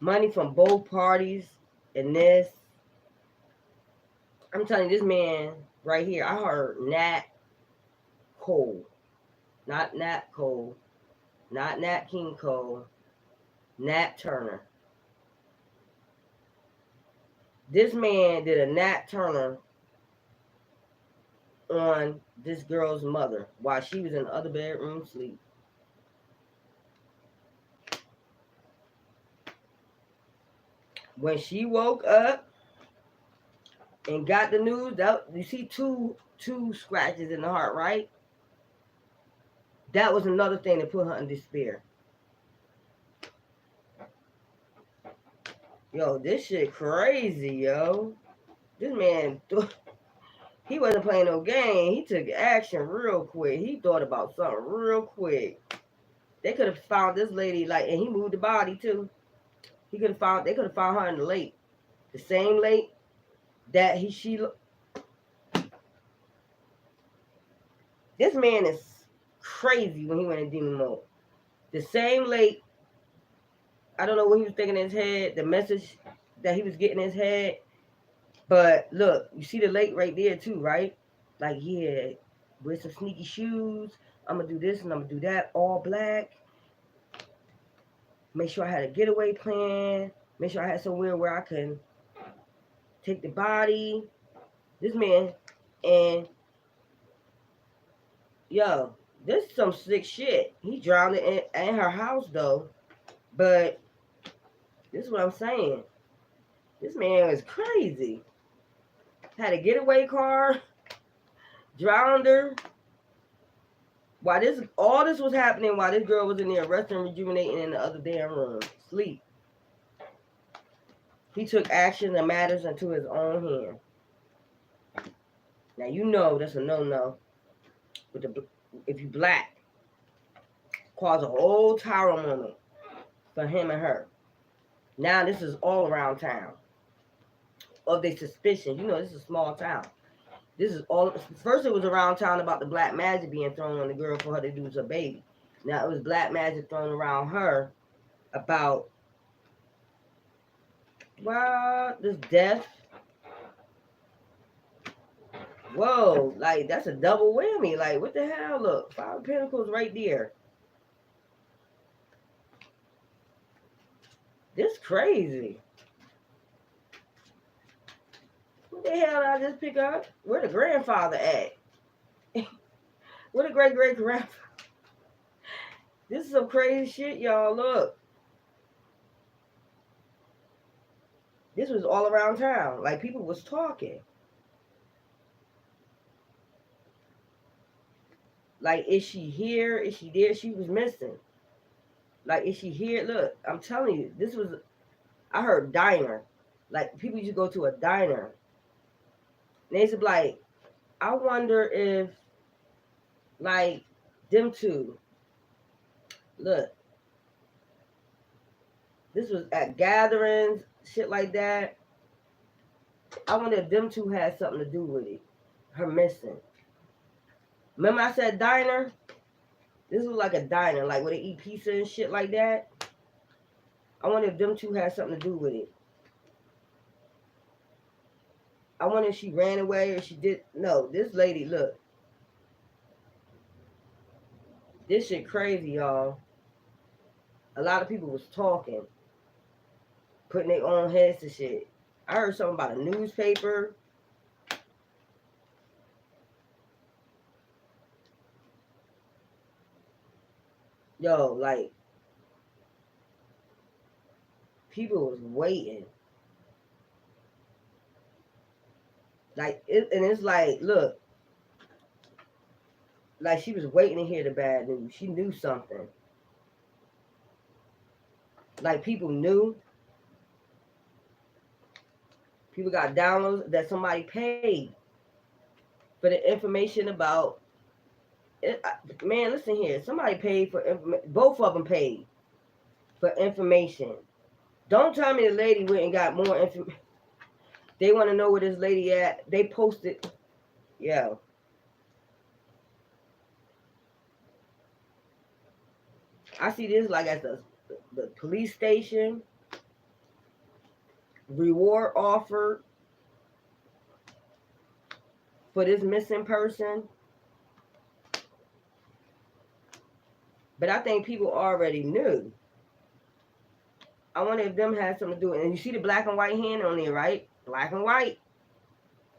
money from both parties and this. I'm telling you, this man right here, I heard Nat Cole. Not Nat Cole. Not Nat King Cole. Nat Turner. This man did a Nat Turner on this girl's mother while she was in the other bedroom sleep. When she woke up and got the news, that you see two scratches in the heart, right? That was another thing that put her in despair. Yo, this shit crazy, yo. This man, he wasn't playing no game. He took action real quick. He thought about something real quick. They could have found this lady, and he moved the body too. They could have found her in the lake. The same lake that this man is crazy when he went in demon mode. The same lake, I don't know what he was thinking in his head, the message that he was getting in his head. But look, you see the lake right there too, right? Like, yeah, wear some sneaky shoes. I'm going to do this and I'm going to do that, all black. Make sure I had a getaway plan. Make sure I had somewhere where I can take the body. This man, and yo, this is some sick shit. He drowned it in her house though. But this is what I'm saying. This man is crazy. Had a getaway car, drowned her, While all this was happening, while this girl was in there resting, rejuvenating in the other damn room, sleep. He took action and matters into his own hand. Now you know that's a no-no. If you black, cause a whole tower moment for him and her. Now this is all around town. Of their suspicion. You know, this is a small town. This is all. First, it was around town about the black magic being thrown on the girl for her to do her baby. Now it was black magic thrown around her about this death. Whoa, like that's a double whammy. Like what the hell? Look, 5 of Pentacles right there. This crazy. What the hell did I just pick up? Where the grandfather at? Where the great-great-grandfather? This is some crazy shit, y'all. Look. This was all around town. Like, people was talking. Like, is she here? Is she there? She was missing. Like, is she here? Look, I'm telling you, this was... I heard diner. Like, people used to go to a diner. And they said, like, I wonder if, like, them two... Look. This was at gatherings, shit like that. I wonder if them two had something to do with it. Her missing. Remember I said diner? This was like a diner, like where they eat pizza and shit like that. I wonder if them two had something to do with it. I wonder if she ran away or she did. No, this lady, look. This shit crazy, y'all. A lot of people was talking. Putting their own heads to shit. I heard something about a newspaper. Yo, like, people was waiting. Like, and it's like, look. Like, she was waiting to hear the bad news. She knew something. Like, people knew. People got downloads that somebody paid for the information about it. Man, listen here. Somebody paid for information. Both of them paid for information. Don't tell me the lady went and got more information. They want to know where this lady at. They posted. Yeah. I see this like at the police station. Reward offered for this missing person. But I think people already knew. I wonder if them had something to do with it. And you see the black and white hand on there, right? Black and white.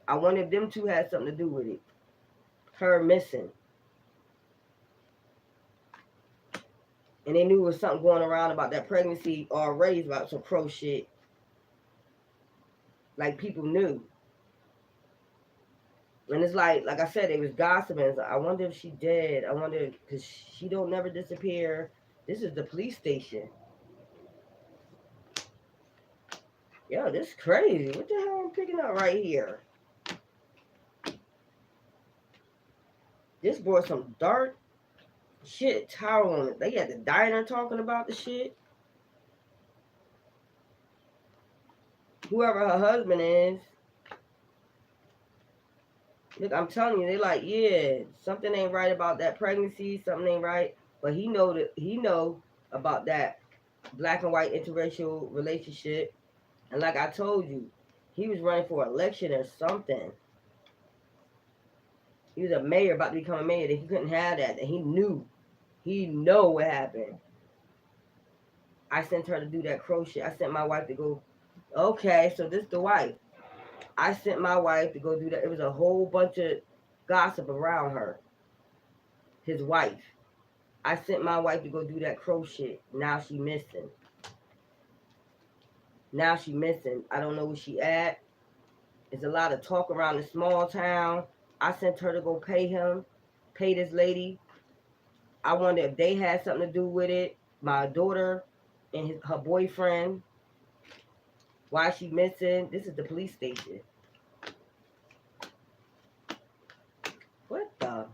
I wonder if them two had something to do with it. Her missing. And they knew there was something going around about that pregnancy already, about some pro shit. Like, people knew. And it's like I said, it was gossiping. I wonder if she dead. I wonder, because she don't never disappear. This is the police station. Yo, this is crazy. What the hell am I picking up right here? This brought some dark shit tower on it. They had the diner talking about the shit. Whoever her husband is. Look, I'm telling you, they like, yeah, something ain't right about that pregnancy. Something ain't right. But he know about that black and white interracial relationship. And like I told you, he was running for election or something. He was a mayor, about to become a mayor, that he couldn't have that. That he knew. He know what happened. I sent her to do that crochet. I sent my wife to go. Okay, so this the wife. I sent my wife to go do that. It was a whole bunch of gossip around her. His wife. I sent my wife to go do that crochet. Now she missing. Now she missing. I don't know where she at. There's a lot of talk around the small town. I sent her to go pay this lady. I wonder if they had something to do with it. My daughter and her boyfriend. Why she missing? This is the police station. What the?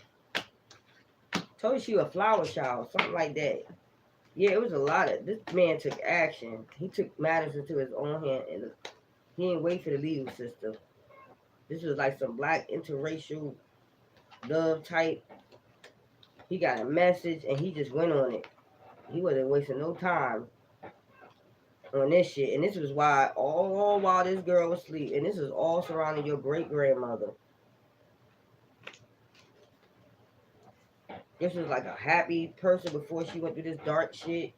Told you she a flower child, something like that. Yeah, it was a lot of. This man took action. He took matters into his own hand, and he didn't wait for the legal system. This was like some black interracial love type. He got a message, and he just went on it. He wasn't wasting no time on this shit. And this was why all while this girl was asleep, and this is all surrounding your great grandmother. This was like a happy person before she went through this dark shit.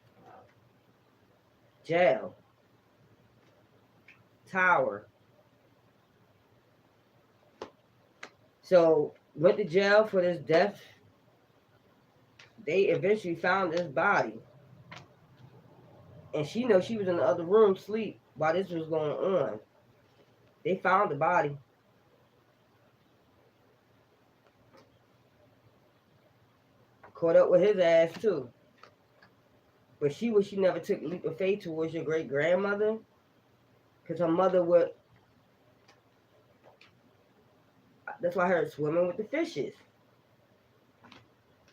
Jail. Tower. So went to jail for this death. They eventually found this body. And she knows she was in the other room asleep while this was going on. They found the body. Caught up with his ass too. But she wish she never took a leap of faith towards your great grandmother. Because her mother would. That's why I heard swimming with the fishes.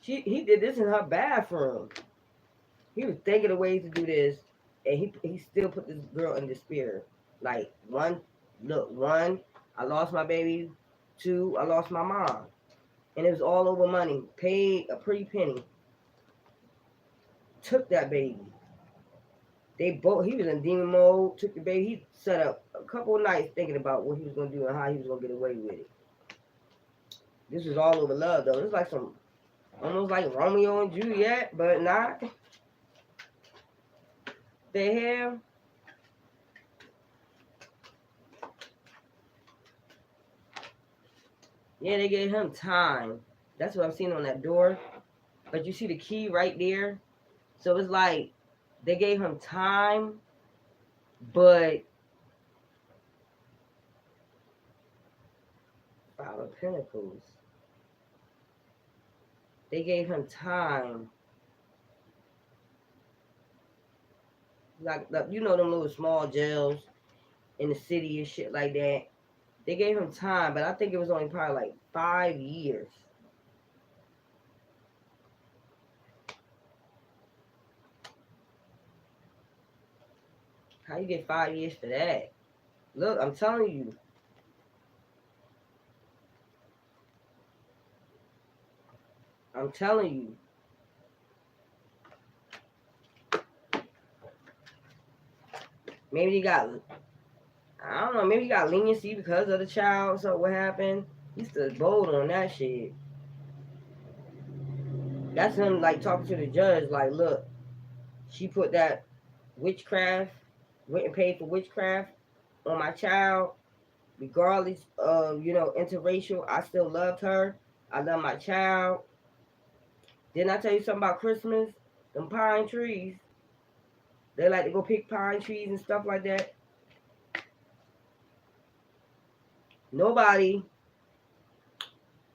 He did this in her bathroom. He was thinking of ways to do this. And he still put this girl in despair. Like, one, I lost my baby. 2, I lost my mom. And it was all over money. Paid a pretty penny. Took that baby. He was in demon mode, took the baby. He set up a couple of nights thinking about what he was going to do and how he was going to get away with it. This was all over love, though. It's like almost like Romeo and Juliet, but not. The hell? Yeah, they gave him time. That's what I'm seeing on that door. But you see the key right there? So it's like they gave him time, but 5 of Pentacles. They gave him time. Like, you know them little small jails in the city and shit like that. They gave him time, but I think it was only probably like 5 years. How you get 5 years for that? Look, I'm telling you. I'm telling you. Maybe he got, I don't know, maybe he got leniency because of the child. So what happened? He stood bold on that shit. That's him like talking to the judge, like, look, she put that witchcraft, went and paid for witchcraft on my child, regardless of, interracial. I still loved her. I love my child. Didn't I tell you something about Christmas? Them pine trees. They like to go pick pine trees and stuff like that. Nobody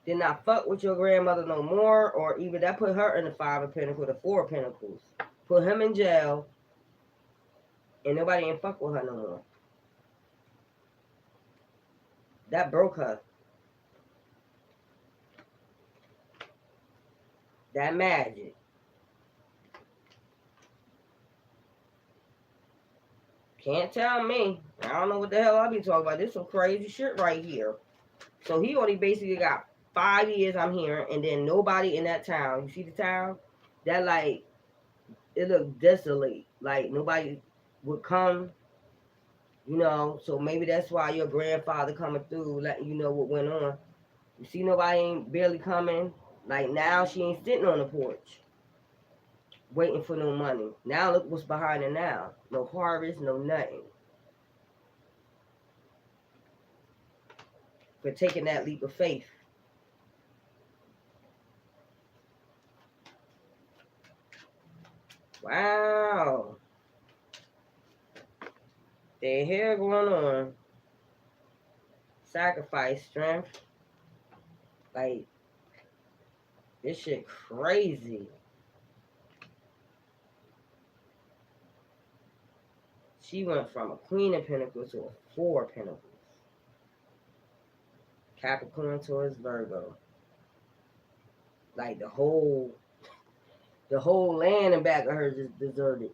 did not fuck with your grandmother no more, or even that put her in the 5 of Pentacles, the 4 of Pentacles. Put him in jail, and nobody ain't fuck with her no more. That broke her. That magic. Can't tell me. I don't know what the hell I be talking about. This some crazy shit right here. So he only basically got 5 years, I'm hearing, and then nobody in that town. You see the town? That, like, it looked desolate. Like, nobody would come, so maybe that's why your grandfather coming through, letting you know what went on. You see nobody ain't barely coming. Like, now she ain't sitting on the porch waiting for no money. Now look what's behind her now. No harvest, no nothing. For taking that leap of faith. Wow. The hell going on? Sacrifice, strength. Like, this shit crazy. She went from a Queen of Pentacles to a Four of Pentacles. Capricorn towards Virgo. Like the whole land in back of her just deserted.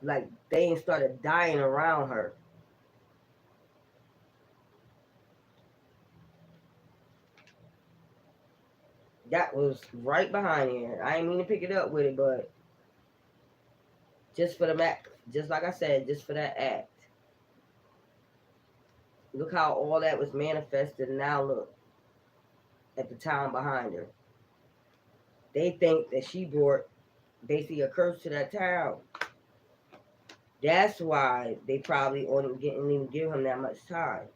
Like they ain't started dying around her. That was right behind here. I ain't mean to pick it up with it, but just for the act, just like I said, just for that act. Look how all that was manifested, and now look at the time behind her. They think that she brought basically a curse to that town. That's why they probably didn't even give him that much time.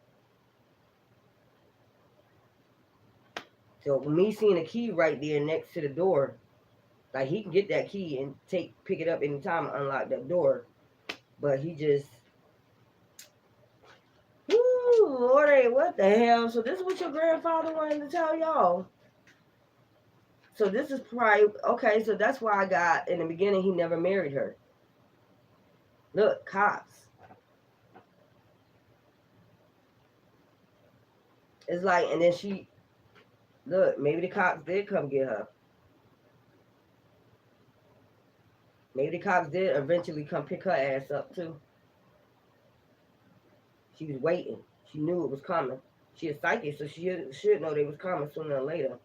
So me seeing a key right there next to the door, like he can get that key and pick it up anytime and unlock that door. But he just, whoo, Lordy, what the hell? So this is what your grandfather wanted to tell y'all. So this is probably, okay, so that's why I got, in the beginning, he never married her. Look, cops. It's like, and then she, look, maybe the cops did come get her. Maybe the cops did eventually come pick her ass up, too. She was waiting. She knew it was coming. She a psychic, so she should know they was coming sooner or later.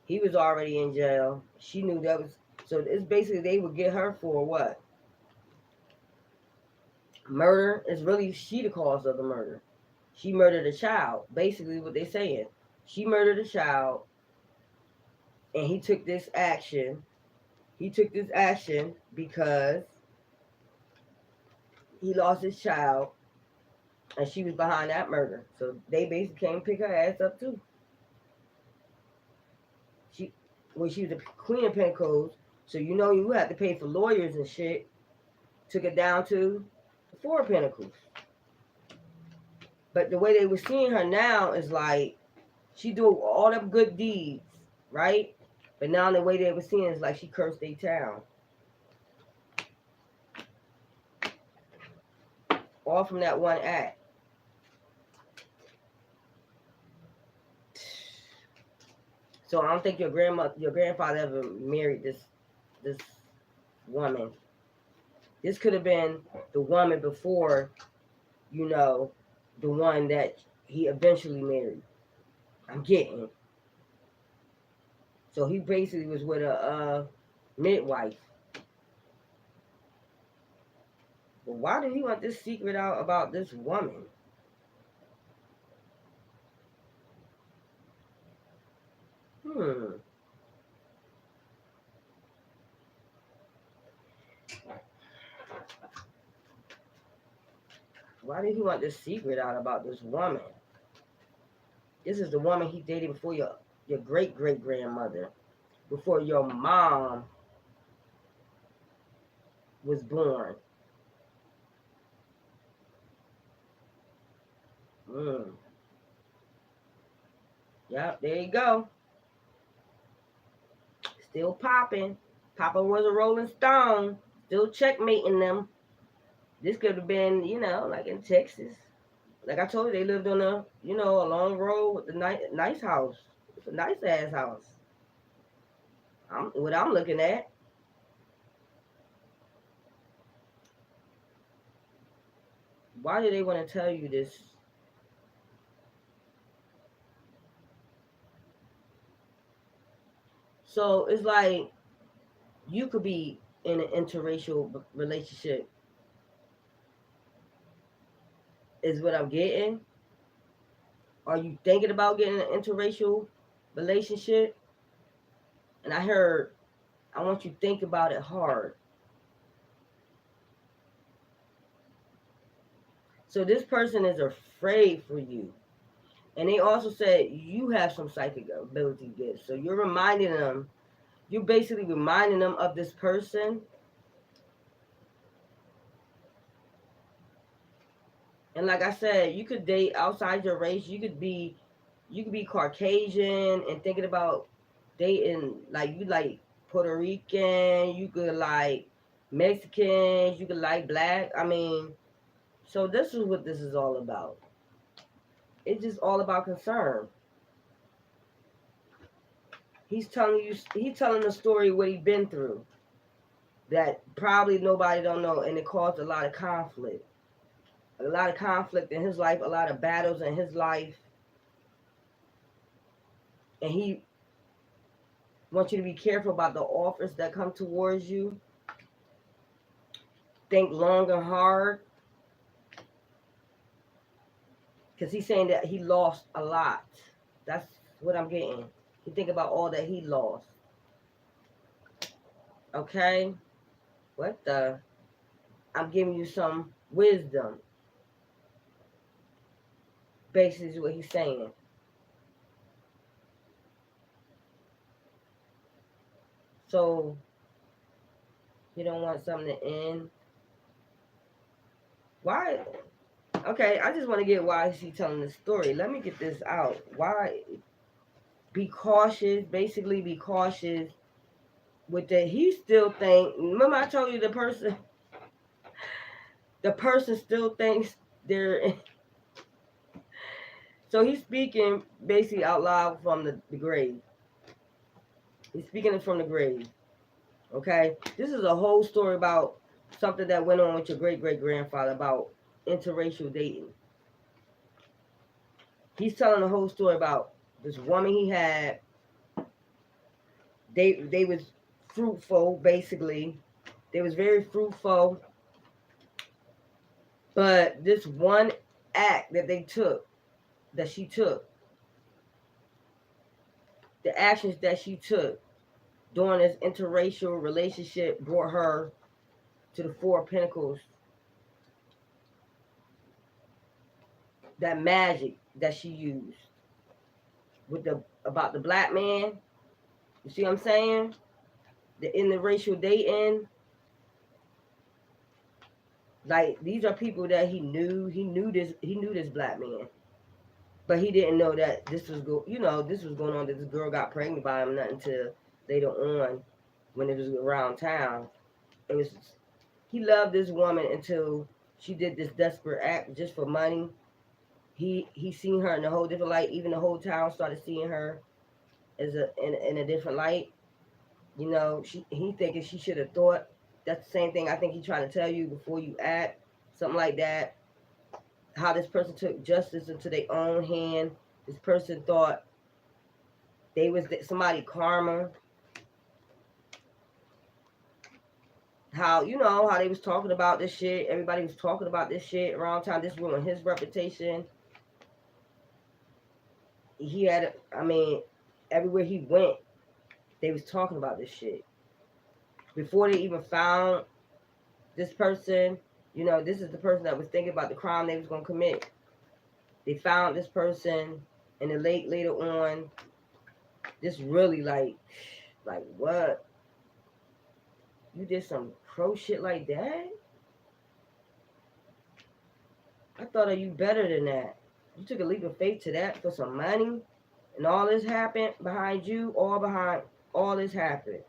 He was already in jail. She knew that was... So it's basically they would get her for what? Murder. Is really she the cause of the murder. She murdered a child. Basically what they're saying. She murdered a child. And he took this action. He took this action because he lost his child. And she was behind that murder. So they basically came pick her ass up too. When she was a Queen of Pentacles, so you know you had to pay for lawyers and shit. Took it down to the Four of Pentacles. But the way they were seeing her now is like she do all them good deeds, right? But now the way they were seeing is like she cursed their town. All from that one act. So I don't think your grandfather ever married this woman. This could have been the woman before, you know, the one that he eventually married. I'm getting. So he basically was with a midwife. But why did he want this secret out about this woman? Why did he want this secret out about this woman? This is the woman he dated before your great-great-grandmother. Before your mom was born. Yep, there you go. Still popping. Papa was a Rolling Stone. Still checkmating them. This could have been, you know, like in Texas. Like I told you, they lived on a, you know, a long road with the nice house. It's a nice ass house. What I'm looking at. Why do they want to tell you this? So it's like you could be in an interracial relationship. Is what I'm getting. Are you thinking about getting an interracial relationship? And I heard, I want you to think about it hard. So this person is afraid for you. And they also said you have some psychic ability gifts. So you're reminding them, you're basically reminding them of this person. And like I said, you could date outside your race. You could be Caucasian and thinking about dating, like you like Puerto Rican. You could like Mexicans, you could like black. I mean, so this is what this is all about. It's just all about concern. He's telling the story what he's been through that probably nobody don't know, and it caused a lot of conflict. A lot of conflict in his life, a lot of battles in his life. And he wants you to be careful about the offers that come towards you. Think long and hard. Because he's saying that he lost a lot. That's what I'm getting. You think about all that he lost. Okay? What the? I'm giving you some wisdom. Basically is what he's saying. So, you don't want something to end. Why? Okay, I just want to get why is he telling this story. Let me get this out. Why? Be cautious. Basically, be cautious with that. He still think. Remember, I told you the person still thinks they're. So he's speaking basically out loud from the grave. He's speaking it from the grave. Okay, this is a whole story about something that went on with your great-great-grandfather about interracial dating. He's telling the whole story about this woman he had. They was fruitful, basically. They was very fruitful. But this one act that she took, the actions that she took during this interracial relationship brought her to the Four of Pentacles. That magic that she used with about the black man. You see what I'm saying? The interracial dating. Like, these are people that he knew. He knew this black man. But he didn't know that this was this was going on, that this girl got pregnant by him, not until later on when it was around town. It was he loved this woman until she did this desperate act just for money. He seen her in a whole different light. Even the whole town started seeing her as in a different light. You know, he thinking she should have thought. That's the same thing I think he's trying to tell you before you act. Something like that. How this person took justice into their own hand. This person thought they was somebody karma. How they was talking about this shit. Everybody was talking about this shit around time. This ruined his reputation. He had, everywhere he went, they was talking about this shit. Before they even found this person, this is the person that was thinking about the crime they was going to commit. They found this person, and then later on, this really like what? You did some pro shit like that? I thought of you better than that. You took a leap of faith to that for some money, and all this happened behind you, all this happened.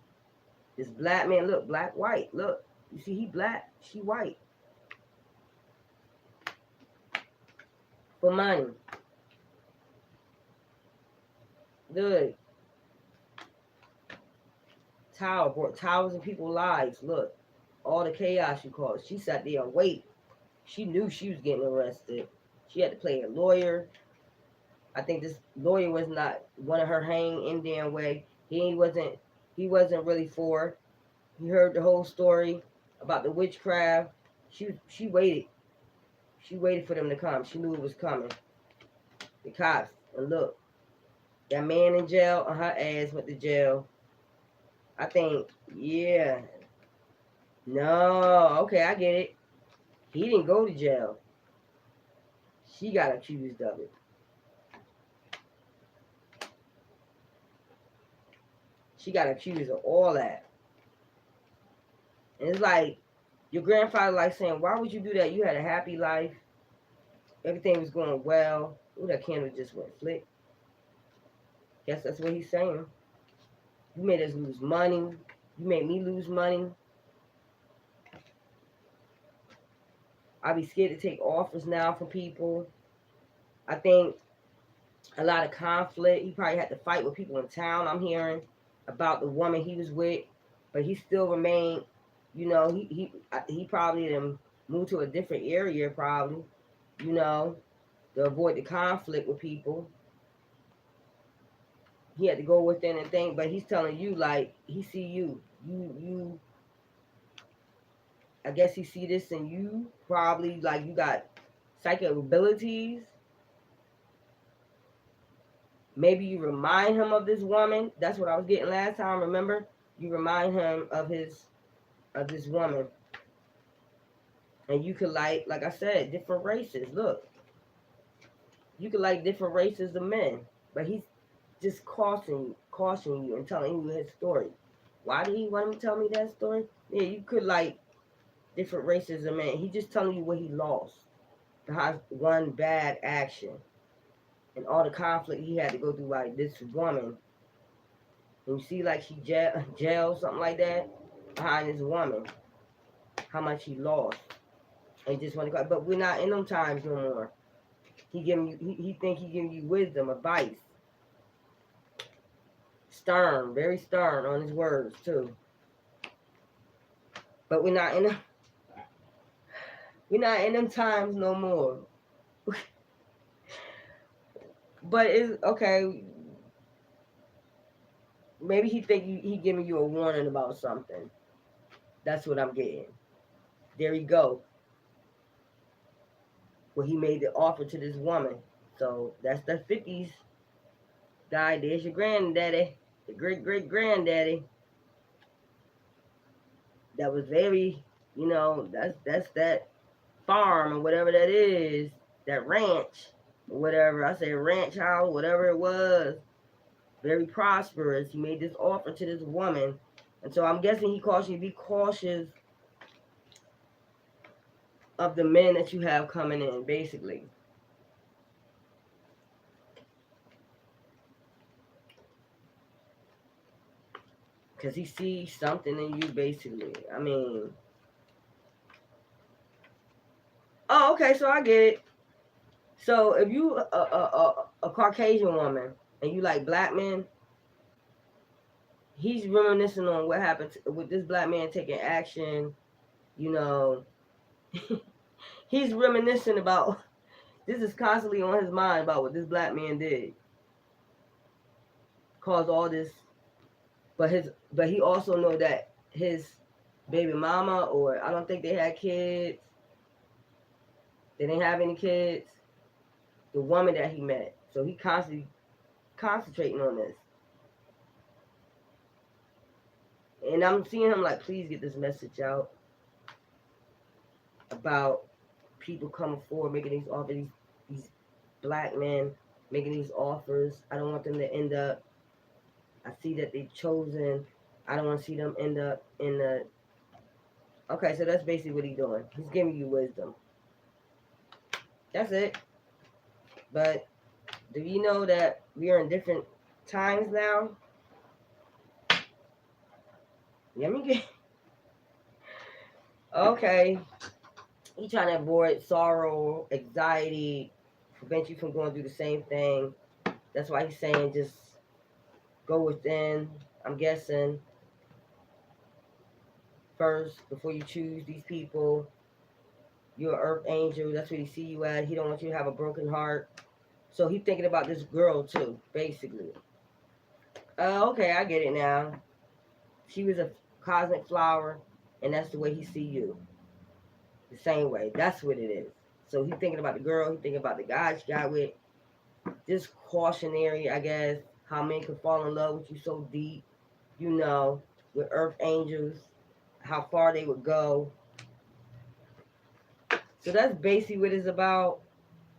This black man, look, black, white, look. You see, he black, she white. For money. Good. Tower brought towers of people's lives. Look, all the chaos you caused. She sat there and wait. She knew she was getting arrested. She had to play a lawyer. I think this lawyer was not one of her hang in damn way. He wasn't really for her. He heard the whole story about the witchcraft. She waited. She waited for them to come. She knew it was coming. The cops. And look, that man in jail, on her ass went to jail. I think, yeah. No, okay, I get it. He didn't go to jail. She got accused of it. She got accused of all that. And it's like, your grandfather like saying, why would you do that? You had a happy life. Everything was going well. Ooh, that candle just went flick. Guess that's what he's saying. You made us lose money. You made me lose money. I'll be scared to take offers now from people. I think a lot of conflict. He probably had to fight with people in town, I'm hearing, about the woman he was with. But he still remained, he probably done moved to a different area probably, you know, to avoid the conflict with people. He had to go within and think, but he's telling you, like, he see you. You I guess he see this in you, probably, like, you got psychic abilities. Maybe you remind him of this woman. That's what I was getting last time, remember? You remind him of this woman. And you could like I said, different races. Look, you could like different races of men. But he's just cautioning you and telling you his story. Why did he want him to tell me that story? Yeah, you could like different races of men. He's just telling you what he lost. The one bad action. And all the conflict he had to go through, like this woman. And you see like she jailed, something like that, behind this woman. How much he lost. And he just want to go. But we're not in them times no more. He think he giving you wisdom, advice. Stern, very stern on his words too. But we're not in them times no more. But it's okay. Maybe he think he giving you a warning about something. That's what I'm getting. There you go. Well, he made the offer to this woman. So that's the 50s guy. There's your granddaddy, the great granddaddy. That was very, that's that farm or whatever that is, that ranch or whatever. I say ranch house, whatever it was. Very prosperous. He made this offer to this woman. And so I'm guessing he cautioned you, be cautious of the men that you have coming in, basically. Because he sees something in you, basically. I mean... Oh, okay, so I get it. So if you a Caucasian woman and you like black men, he's reminiscing on what happened with this black man taking action, he's reminiscing about, this is constantly on his mind about what this black man did. Caused all this, but he also know that his baby mama, or I don't think they had kids, they didn't have any kids, the woman that he met. So he constantly concentrating on this. And I'm seeing him like, please get this message out about people coming forward, making these offers, these black men making these offers. I don't want them to end up, I see that they've chosen, I don't want to see them end up in the, okay, so that's basically what he's doing. He's giving you wisdom. That's it. But do you know that we are in different times now? Let me get... Okay. He's trying to avoid sorrow, anxiety, prevent you from going through the same thing. That's why he's saying just go within, I'm guessing, first before you choose these people. You're an earth angel. That's where he see you at. He don't want you to have a broken heart. So he's thinking about this girl too, basically. Okay, I get it now. She was a cosmic flower, and that's the way he see you. The same way. That's what it is. So he's thinking about the girl. He's thinking about the guy she got with. Just cautionary, I guess, how men can fall in love with you so deep, with earth angels, how far they would go. So that's basically what it's about,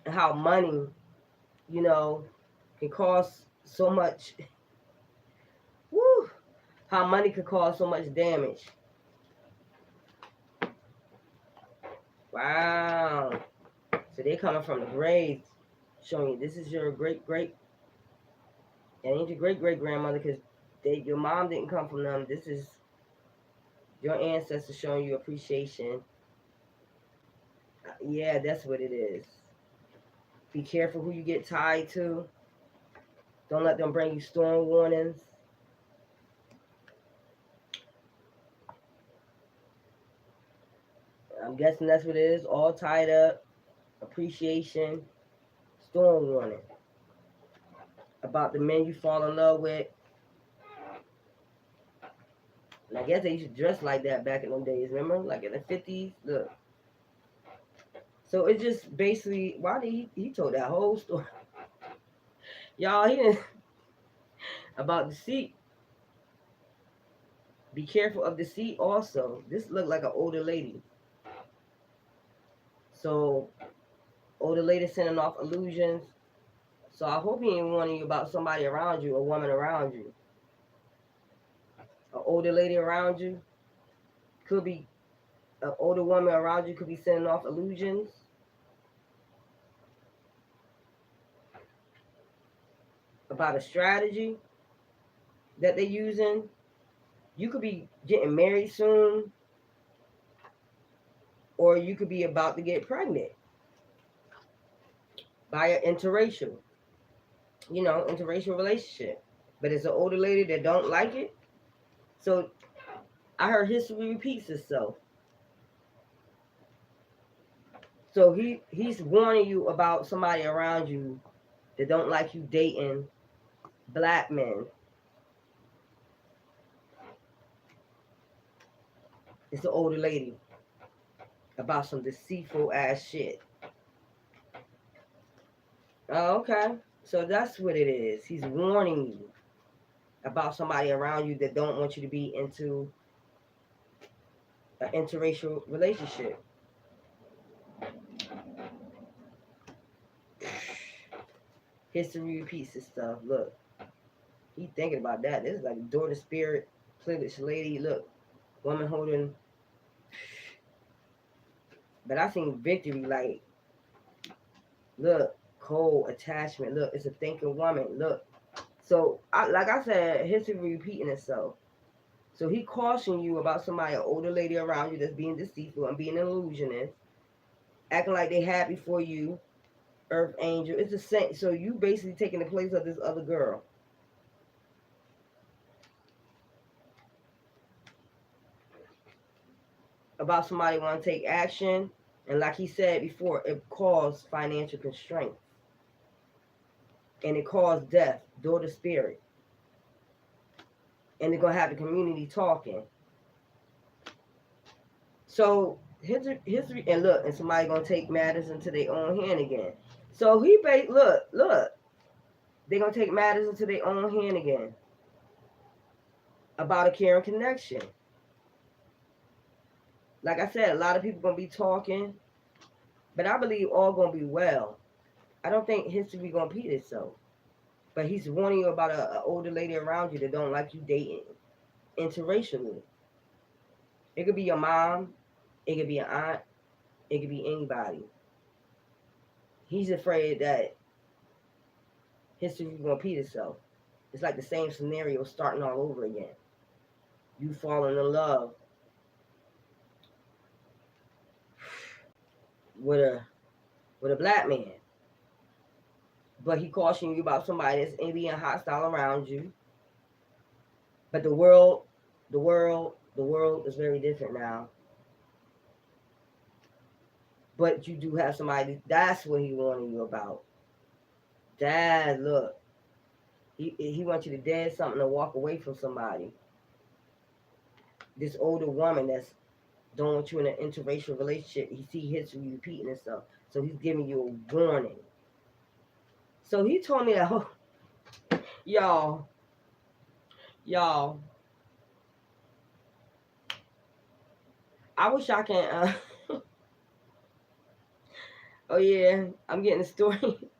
how money, can cause so much, how money can cause so much damage. Wow. So they coming from the grave, showing you this is your great, it ain't your great-great-grandmother, because your mom didn't come from them. This is your ancestors showing you appreciation. Yeah, that's what it is. Be careful who you get tied to. Don't let them bring you storm warnings. I'm guessing that's what it is. All tied up. Appreciation. Storm warning. About the men you fall in love with. And I guess they used to dress like that back in them days. Remember? Like in the 50s. Look. So it's just basically, why did he told that whole story. Y'all, he didn't, about deceit. Be careful of deceit also. This looked like an older lady. So, older lady sending off illusions. So I hope he ain't warning you about somebody around you, a woman around you. An older lady around you. Could be an older woman around you, could be sending off illusions. About a strategy that they're using. You could be getting married soon, or you could be about to get pregnant by an interracial, interracial relationship. But it's an older lady that don't like it. So I heard history repeats itself. So he's warning you about somebody around you that don't like you dating black men. It's an older lady about some deceitful ass shit. Oh, okay. So that's what it is. He's warning you about somebody around you that don't want you to be into an interracial relationship. History repeats this stuff. Look, he thinking about that. This is like a daughter spirit, privileged lady. Look, woman holding. But I seen victory like, look, cold attachment. Look, it's a thinking woman. Look. So, like I said, history repeating itself. So he cautioned you about somebody, an older lady around you that's being deceitful and being an illusionist, acting like they happy for you, earth angel. It's the same. So you basically taking the place of this other girl. About somebody want to take action, and like he said before, it caused financial constraints, and it caused death, daughter spirit, and they're gonna have the community talking. So history, and look, and somebody gonna take matters into their own hand again. So look, they're gonna take matters into their own hand again. About a caring connection. Like I said, a lot of people gonna be talking, but I believe all gonna be well. I don't think history gonna repeat itself. But he's warning you about an older lady around you that don't like you dating interracially. It could be your mom, it could be an aunt, it could be anybody. He's afraid that history is gonna repeat itself. It's like the same scenario starting all over again. You falling in love with a black man. But he cautioned you about somebody that's being hostile around you. But the world is very different now. But you do have somebody, that's what he warning you about. Dad, look. He wants you to dare something to walk away from somebody. This older woman that's don't want you in an interracial relationship. He see history repeating itself. So he's giving you a warning. So he told me that, y'all, I wish I can, oh yeah, I'm getting a story.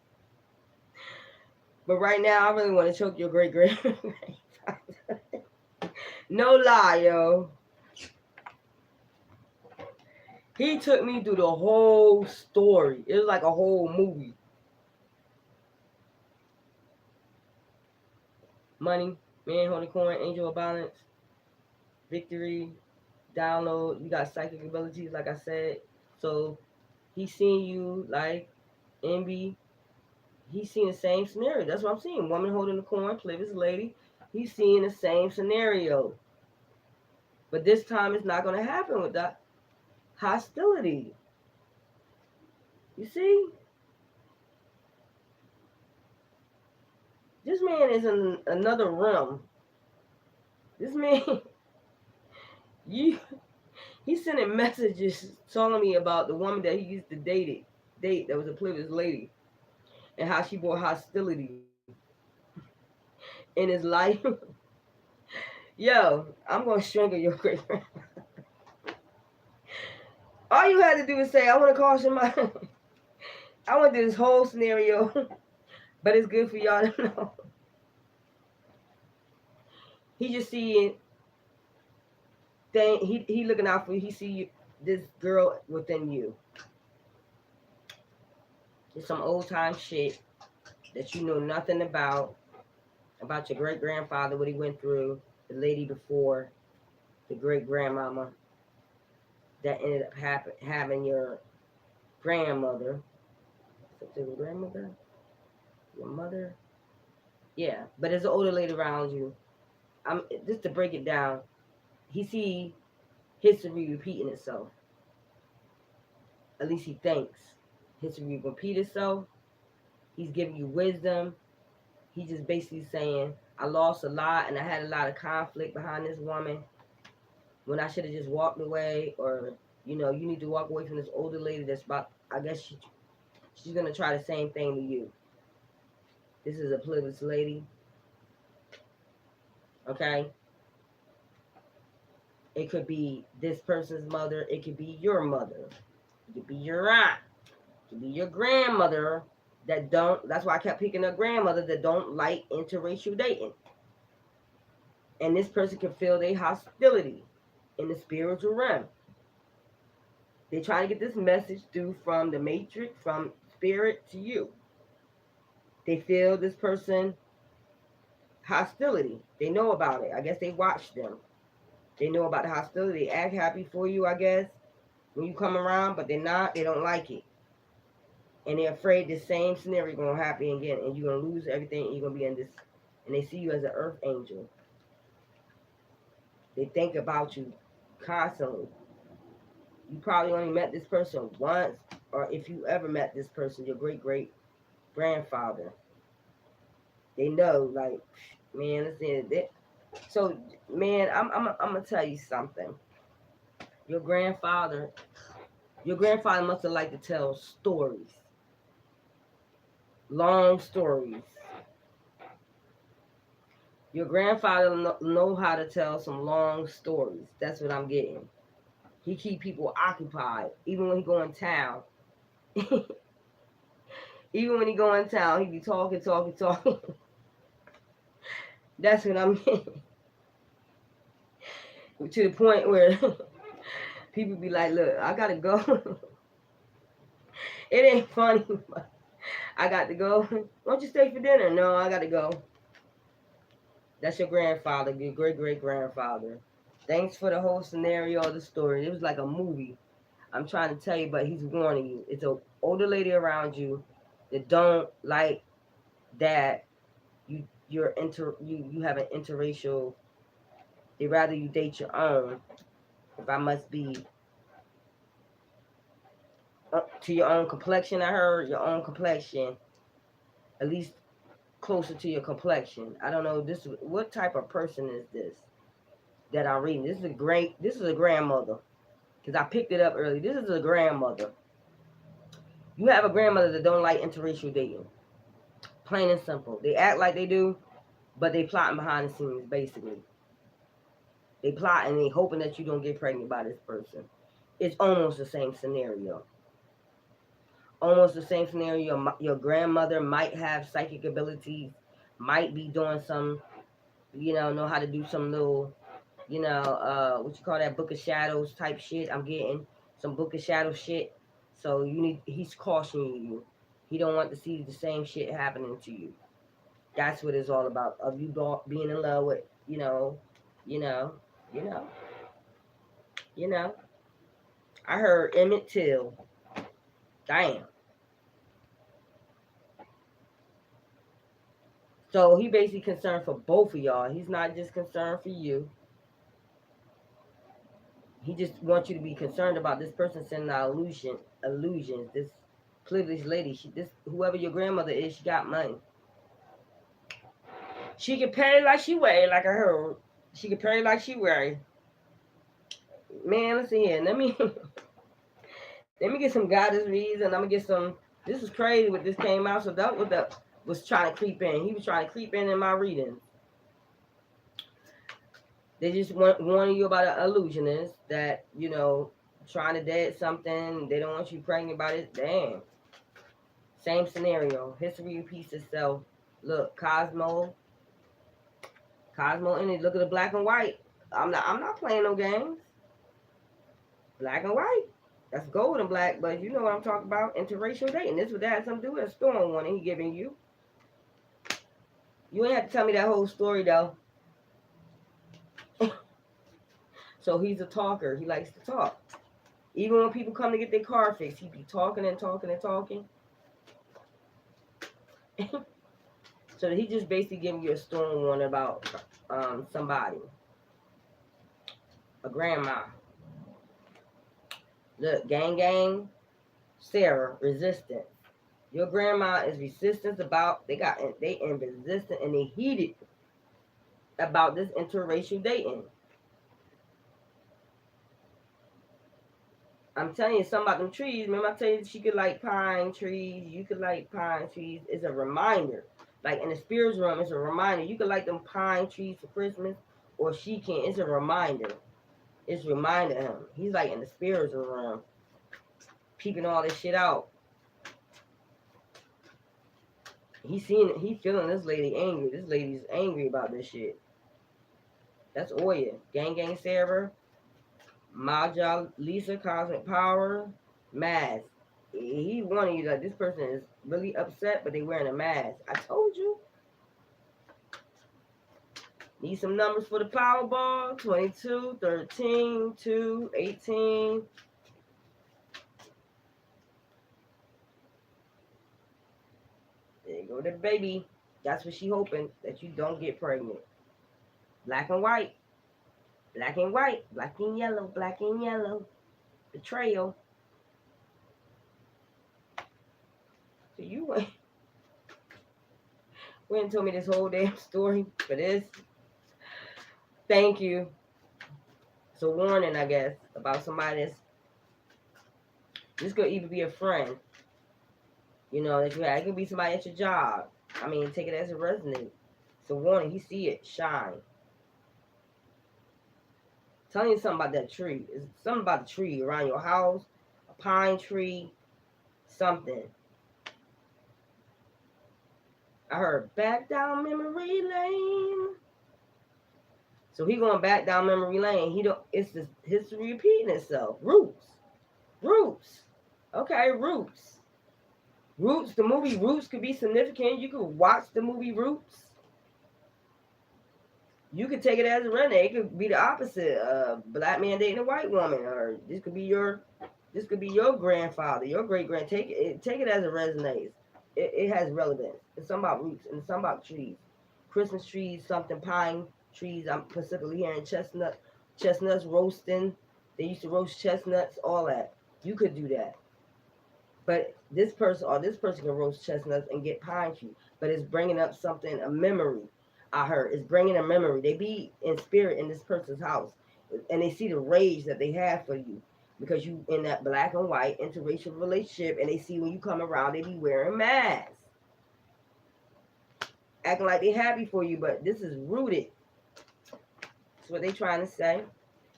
But right now, I really want to choke your great. No lie, yo. He took me through the whole story. It was like a whole movie. Money, man holding coin, angel of balance, victory, download. You got psychic abilities, like I said. So He's seeing you like envy. He's seeing the same scenario. That's what I'm seeing. Woman holding the coin, Plymouth lady. He's seeing the same scenario. But this time it's not going to happen with that hostility. You see? This man is in another realm. This man, he's sending messages telling me about the woman that he used to date that was a Plymouth lady, and how she brought hostility in his life. Yo, I'm going to strangle your great grandma. All you had to do is say, I want to caution my... I went through this whole scenario, but it's good for y'all to know. He just seeing he looking out for you. He see you, this girl within you. It's some old time shit that you know nothing about your great grandfather, what he went through, the lady before, the great grandmama that ended up having your grandmother. Your grandmother, your mother, yeah. But there's an older lady around you. I'm just to break it down. He see history repeating itself. At least he thinks history will repeat itself. He's giving you wisdom. He's just basically saying, I lost a lot and I had a lot of conflict behind this woman when I should have just walked away, or you need to walk away from this older lady that's about, I guess she's gonna try the same thing to you. This is a Plymouth lady. Okay? It could be this person's mother. It could be your mother. It could be your aunt. It could be your grandmother that don't. That's why I kept picking up grandmother that don't like interracial dating. And this person can feel their hostility in the spiritual realm. They try to get this message through from the matrix, from spirit to you. They feel this person hostility. They know about it. I guess they watch them. They know about the hostility. They act happy for you, I guess, when you come around, but they're not. They don't like it. And they're afraid the same scenario going to happen again, and you're going to lose everything, and you're going to be in this, and they see you as an earth angel. They think about you constantly. You probably only met this person once, or if you ever met this person, your great-great-grandfather. They know, like, man, listen, so, man, I'm going to tell you something. Your grandfather must have liked to tell stories. Long stories. Your grandfather know how to tell some long stories. That's what I'm getting. He keep people occupied, even when he go in town. Even when he go in town, he be talking. That's what I'm getting. To the point where people be like, look, I gotta go. It ain't funny, but I got to go. Why don't you stay for dinner? No, I got to go. That's your grandfather, your great-great-grandfather. Thanks for the whole scenario of the story. It was like a movie. I'm trying to tell you, but he's warning you. It's an older lady around you that don't like that you have an interracial. They rather you date your own. If I must be to your own complexion, I heard your own complexion. At least closer to your complexion. I don't know what type of person is this that I'm reading. This is a grandmother. Because I picked it up early. This is a grandmother. You have a grandmother that don't like interracial dating. Plain and simple. They act like they do, but they plotting behind the scenes, basically. They plot and they hoping that you don't get pregnant by this person. It's almost the same scenario. Almost the same scenario. Your grandmother might have psychic abilities, might be doing some, know how to do some little, what you call that, Book of Shadows type shit. I'm getting some Book of Shadows shit. So he's cautioning you. He don't want to see the same shit happening to you. That's what it's all about. Of you being in love with, I heard Emmett Till. Damn. So he basically concerned for both of y'all. He's not just concerned for you. He just wants you to be concerned about this person sending out illusions. This privileged lady, this whoever your grandmother is, she got money. She can pay like she weigh, like I heard. She can pay like she weigh. Man, let's see here. Let me get some goddess reads, and I'm gonna get some. This is crazy what this came out. So that what the was trying to creep in. He was trying to creep in my reading. They just warning you about an illusionist that, you know, trying to dead something. They don't want you pregnant about it. Damn. Same scenario. History repeats itself. Look, Cosmo energy. Look at the black and white. I'm not playing no games. Black and white. That's gold and black, but you know what I'm talking about. Interracial dating. This would have something to do with a storm warning he giving you. You ain't have to tell me that whole story though. So he's a talker. He likes to talk. Even when people come to get their car fixed, he be talking and talking and talking. So he just basically giving you a storm warning about somebody. A grandma. Look, gang, Sarah, resistant. Your grandma is resistant about, they in resistant and they heated about this interracial dating. I'm telling you something about them trees. Remember I tell you she could like pine trees. You could like pine trees. It's a reminder. Like in the spirits room, it's a reminder. You could like them pine trees for Christmas, or she can. It's a reminder. It's reminding him. He's like in the spirits room, peeping all this shit out. He's feeling this lady angry. This lady's angry about this shit. That's Oya. Gang Sarah. Maja, Lisa, Cosmic Power, Mask. He warning you that this person is really upset, but they wearing a mask. I told you. Need some numbers for the Powerball. 22, 13, 2, 18. There you go, the baby. That's what she hoping, that you don't get pregnant. Black and white. Black and white. Black and yellow. Black and yellow. Betrayal. So you went and told me this whole damn story for this. Thank you. It's a warning, I guess, about somebody that's, this could even be a friend, you know, that you have. It could be somebody at your job. I mean, take it as a resonate. It's a warning. You see it shine. Telling you something about that tree. It's something about the tree around your house, a pine tree, something. I heard back down memory lane. So he going back down memory lane. It's the history repeating itself. Roots. Okay, Roots. The movie Roots could be significant. You could watch the movie Roots. You could take it as a renegade. It could be the opposite. Black man dating a white woman, or this could be your grandfather, your great grand. Take it as it resonates. It has relevance. It's something about roots and it's something about trees. Christmas trees, something pine trees. I'm specifically hearing chestnuts roasting. They used to roast chestnuts, all that. You could do that. But this person can roast chestnuts and get pine trees. But it's bringing up something, a memory. I heard it's bringing a memory. They be in spirit in this person's house, and they see the rage that they have for you because you in that black and white interracial relationship, and they see when you come around, they be wearing masks, acting like they happy for you, but this is rooted. That's what they trying to say.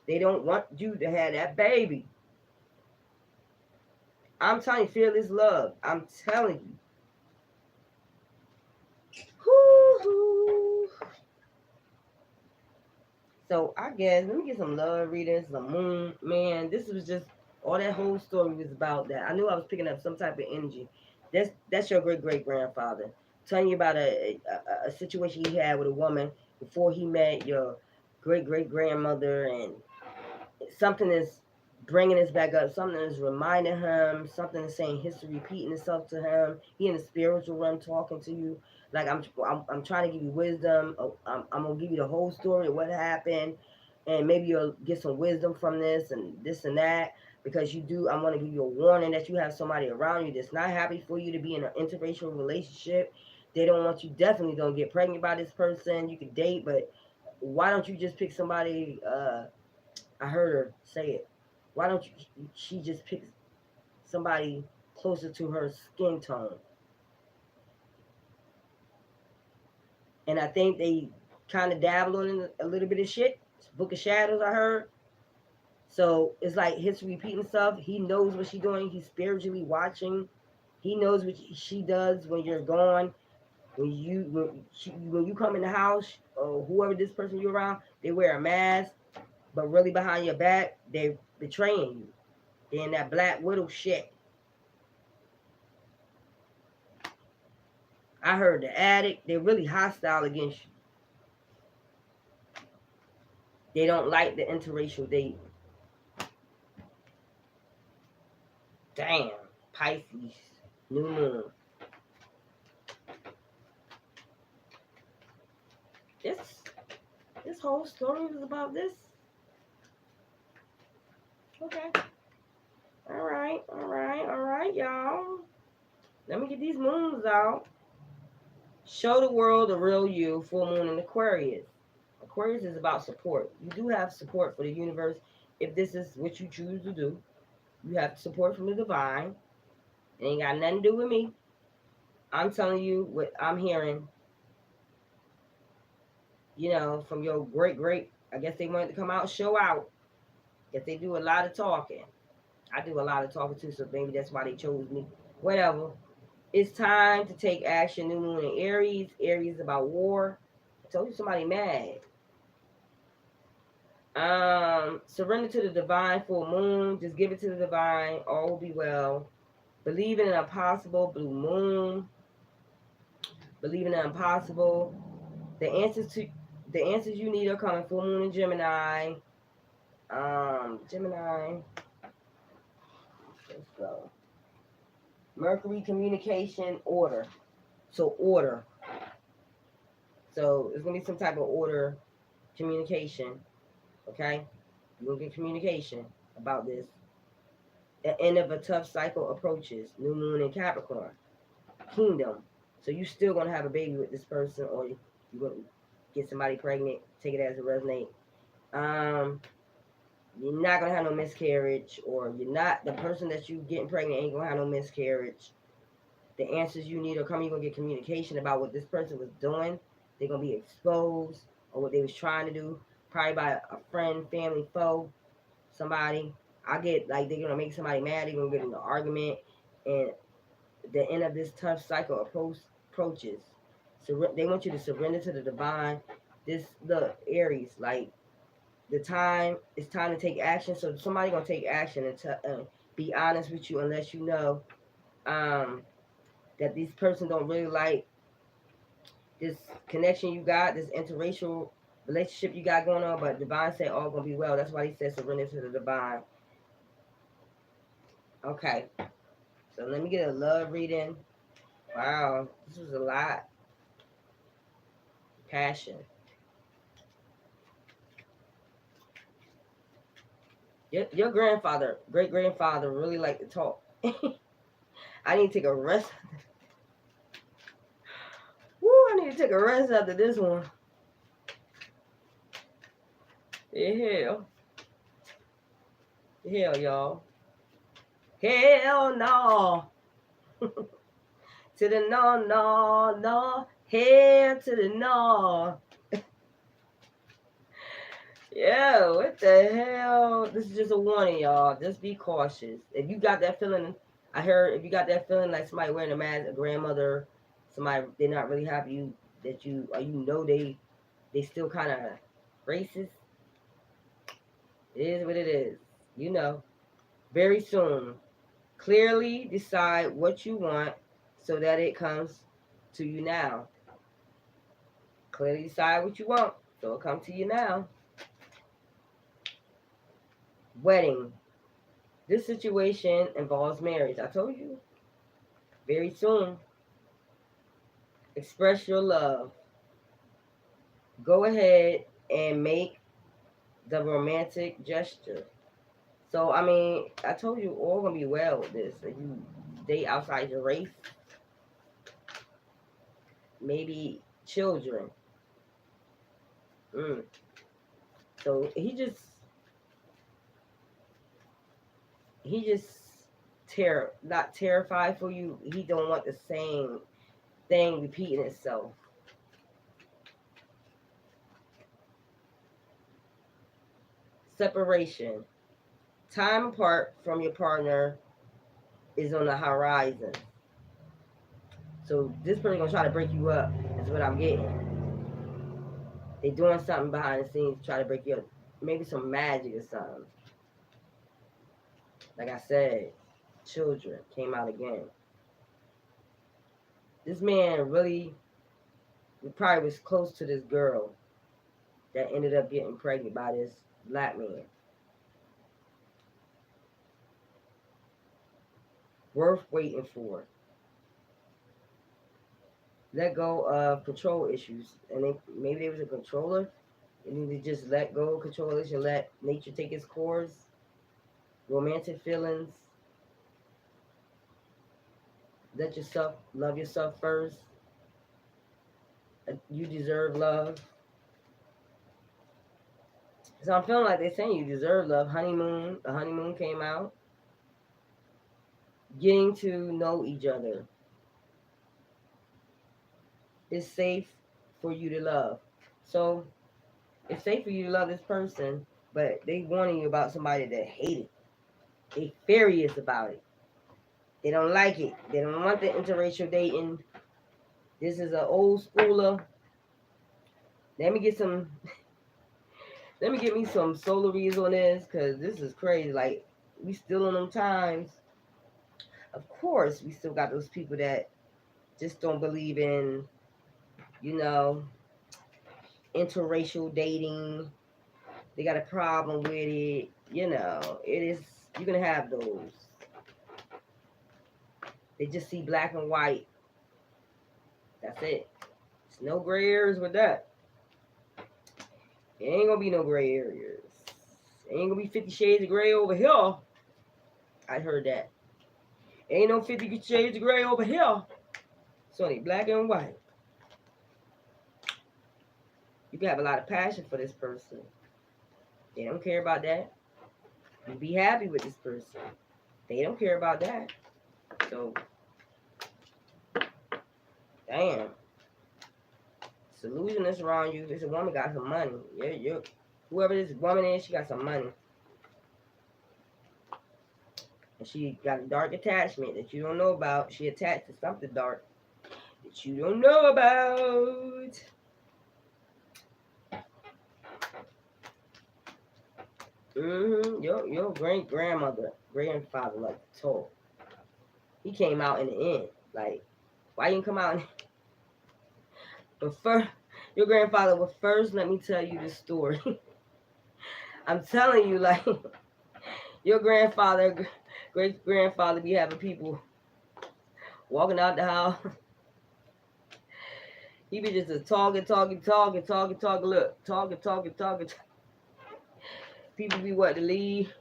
They don't want you to have that baby. I'm telling you, fearless love. I'm telling you. So I guess let me get some love readings, some moon. Man, this was just all that whole story was about that. I knew I was picking up some type of energy. That's your great grandfather telling you about a situation he had with a woman before he met your great grandmother, and something is bringing this back up. Something is reminding him. Something is saying history repeating itself to him. He in the spiritual realm talking to you. Like I'm trying to give you wisdom. I'm gonna give you the whole story of what happened, and maybe you'll get some wisdom from this and that. Because you do, I want to give you a warning that you have somebody around you that's not happy for you to be in an interracial relationship. They don't want you. Definitely don't get pregnant by this person. You could date, but why don't you just pick somebody? I heard her say it. Why don't you? She just pick somebody closer to her skin tone. And I think they kind of dabble in a little bit of shit. Book of Shadows, I heard. So it's like history repeating stuff. He knows what she's doing. He's spiritually watching. He knows what she does when you're gone. When you come in the house or whoever this person you're around, they wear a mask, but really behind your back, they betraying you. They're in that Black Widow shit. I heard the addict, they're really hostile against you. They don't like the interracial dating. Damn, Pisces, new moon. This whole story was about this. Okay. All right, y'all. Let me get these moons out. Show the world the real you, full moon in Aquarius. Aquarius is about support. You do have support for the universe if this is what you choose to do. You have support from the divine. It ain't got nothing to do with me. I'm telling you what I'm hearing, from your great, I guess they wanted to come out and show out. Guess they do a lot of talking. I do a lot of talking too, so maybe that's why they chose me. Whatever. It's time to take action. New moon in Aries. Aries is about war. I told you somebody mad. Surrender to the divine, full moon. Just give it to the divine. All will be well. Believe in an impossible, blue moon. Believe in the impossible. The answers you need are coming. Full moon in Gemini. Gemini. Let's go. Mercury, communication, order. So order. So it's gonna be some type of order, communication. Okay, you're gonna get communication about this. The end of a tough cycle approaches. New moon in Capricorn. Kingdom. So you still gonna have a baby with this person, or you're gonna get somebody pregnant. Take it as a resonate. You're not gonna have no miscarriage, or you're not the person that you getting pregnant ain't gonna have no miscarriage. The answers you need are coming. You're gonna get communication about what this person was doing. They're gonna be exposed or what they was trying to do, probably by a friend, family, foe, somebody. I get like they're gonna make somebody mad. They're gonna get in an argument, and the end of this tough cycle approaches. So they want you to surrender to the divine. The Aries, like the time, it's time to take action. So somebody gonna take action and be honest with you, unless you know that these person don't really like this connection you got, this interracial relationship you got going on. But divine said all gonna be well. That's why he said surrender to the divine. Okay, so let me get a love reading. Wow, this was a lot. Passion. Your grandfather, great grandfather, really liked to talk. I need to take a rest. Woo, I need to take a rest after this one. The hell, y'all. Hell no. To the no. Hell to the no. Yeah, what the hell? This is just a warning, y'all. Just be cautious. If you got that feeling, I heard if you got that feeling like somebody wearing a mask, a grandmother, somebody they're not really happy that they still kind of racist. It is what it is. Very soon. Clearly decide what you want so that it comes to you now. Clearly decide what you want so it'll come to you now. Wedding. This situation involves marriage. I told you. Very soon. Express your love. Go ahead and make the romantic gesture. So, I mean, I told you all gonna be well with this. If you date outside your race, maybe children. Mm. So he just not terrified for you. He don't want the same thing repeating itself. Separation. Time apart from your partner is on the horizon. So this person gonna try to break you up. Is what I'm getting. They doing something behind the scenes to try to break you up. Maybe some magic or something. Like I said, children came out again. This man really probably was close to this girl that ended up getting pregnant by this black man. Worth waiting for. Let go of control issues. And maybe there was a controller. You need to just let go of control issues and let nature take its course. Romantic feelings. Let yourself love yourself first. You deserve love. So I'm feeling like they're saying you deserve love. Honeymoon. The honeymoon came out. Getting to know each other. It's safe for you to love. So it's safe for you to love this person, but they warning you about somebody that hate it. They furious about it. They don't like it. They don't want the interracial dating. This is an old schooler. Let me get me some solaries on this, because this is crazy. Like, we still in them times. Of course, we still got those people that just don't believe in, interracial dating. They got a problem with it. It is, you're going to have those. They just see black and white. That's it. There's no gray areas with that. It ain't going to be no gray areas. It ain't going to be 50 shades of gray over here. I heard that. Ain't no 50 shades of gray over here. It's only black and white. You can have a lot of passion for this person. They don't care about that. You be happy with this person. They don't care about that. So, damn. It's illusionist around you. This woman got some money. Whoever this woman is, she got some money. And she got a dark attachment that you don't know about. She attached to something dark that you don't know about. Your grandfather like to talk. He came out in the end. Like, why you didn't come out? But first, your grandfather was first. Let me tell you the story. I'm telling you, like, your great grandfather, be having people walking out the house. He be just talking. Look, talking. People be wanting to leave.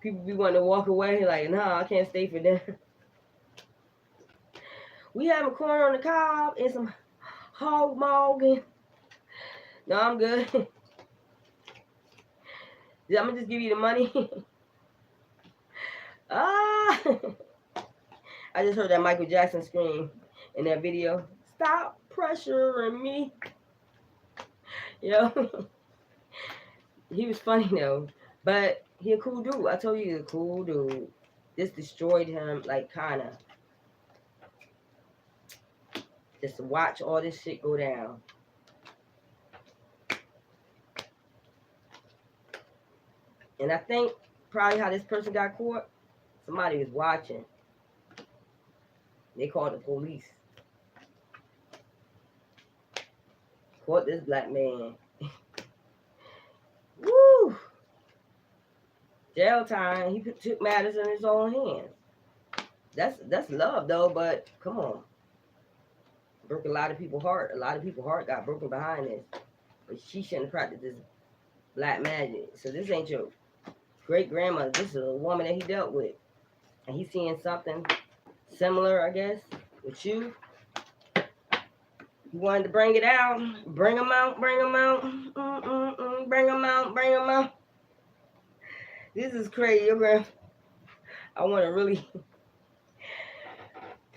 People be wanting to walk away. Like, nah, I can't stay for dinner. We having corn on the cob and some hog mog. No, I'm good. I'm gonna just give you the money. I just heard that Michael Jackson scream in that video. Stop pressuring me. He was funny though, but he a cool dude. I told you he's a cool dude. This destroyed him, like, kind of. Just to watch all this shit go down. And I think probably how this person got caught, somebody was watching. They called the police. Caught this black man. Woo! Jail time. He took matters in his own hands. That's love though, but come on. Broke a lot of people's heart. A lot of people's heart got broken behind this. But she shouldn't practice this black magic. So this ain't your great grandmother. This is a woman that he dealt with. And he's seeing something similar, I guess, with you. You wanted to bring it out. Bring them out. Bring them out. Bring them out. Bring them out. This is crazy. Your grand. I want to really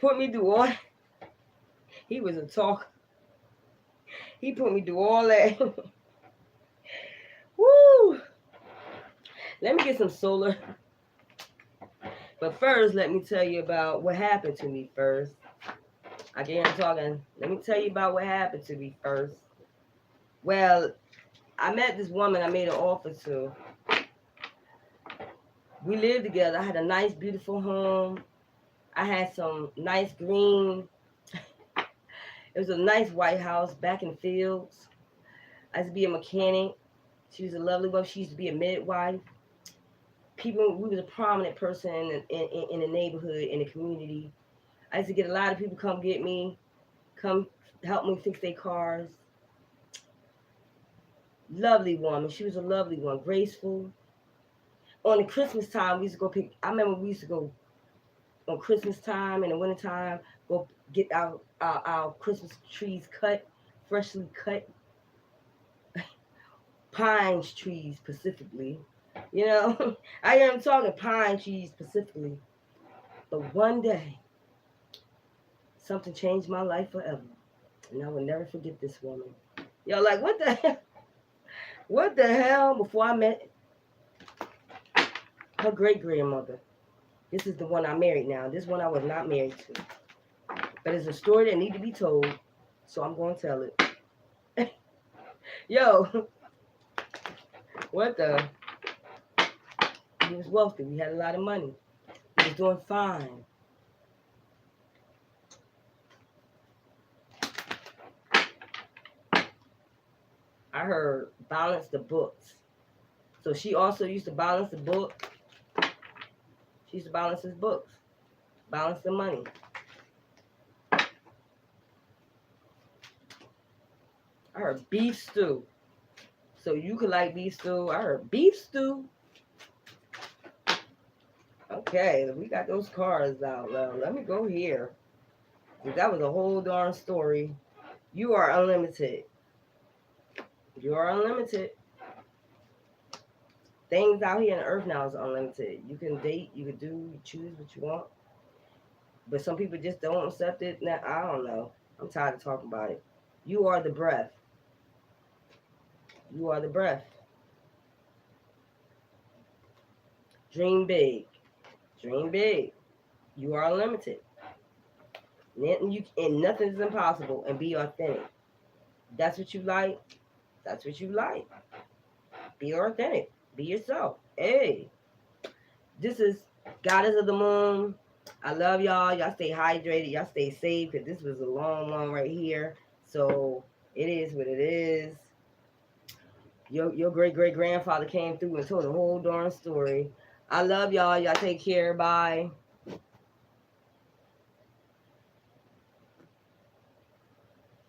put me through all. He was a talker. He put me through all that. Woo! Let me get some solar. But first, let me tell you about what happened to me first. I can't hear him talking. Let me tell you about what happened to me first. Well, I met this woman I made an offer to. We lived together. I had a nice, beautiful home. I had some nice green. It was a nice white house back in the fields. I used to be a mechanic. She was a lovely woman. She used to be a midwife. People, we was a prominent person in the neighborhood, in the community. I used to get a lot of people come get me, come help me fix their cars. Lovely woman. She was a lovely one, graceful. On the Christmas time, we used to go pick. I remember we used to go on Christmas time in the wintertime, go get our Christmas trees cut, freshly cut. Pine trees specifically. You know, I am talking pine trees specifically. But one day, something changed my life forever. And I will never forget this woman. Yo, like, what the hell? What the hell? Before I met her great-grandmother. This is the one I married now. This one I was not married to. But it's a story that needs to be told. So I'm going to tell it. Yo. What the? He was wealthy. We had a lot of money. He was doing fine. I heard balance the books. So she also used to balance the book. She used to balance his books. Balance the money. I heard beef stew. So you could like beef stew. I heard beef stew. Okay, we got those cards out. Let me go here. That was a whole darn story. You are unlimited. You are unlimited. Things out here on the earth now is unlimited. You can date, you can do, you choose what you want. But some people just don't accept it. Now, I don't know. I'm tired of talking about it. You are the breath. You are the breath. Dream big. Dream big. You are unlimited. And nothing is impossible. And be authentic. That's what you like. That's what you like. Be authentic. Be yourself. Hey. This is Goddess of the Moon. I love y'all. Y'all stay hydrated. Y'all stay safe. Because this was a long one right here. So it is what it is. Your great-great-grandfather came through and told the whole darn story. I love y'all. Y'all take care. Bye.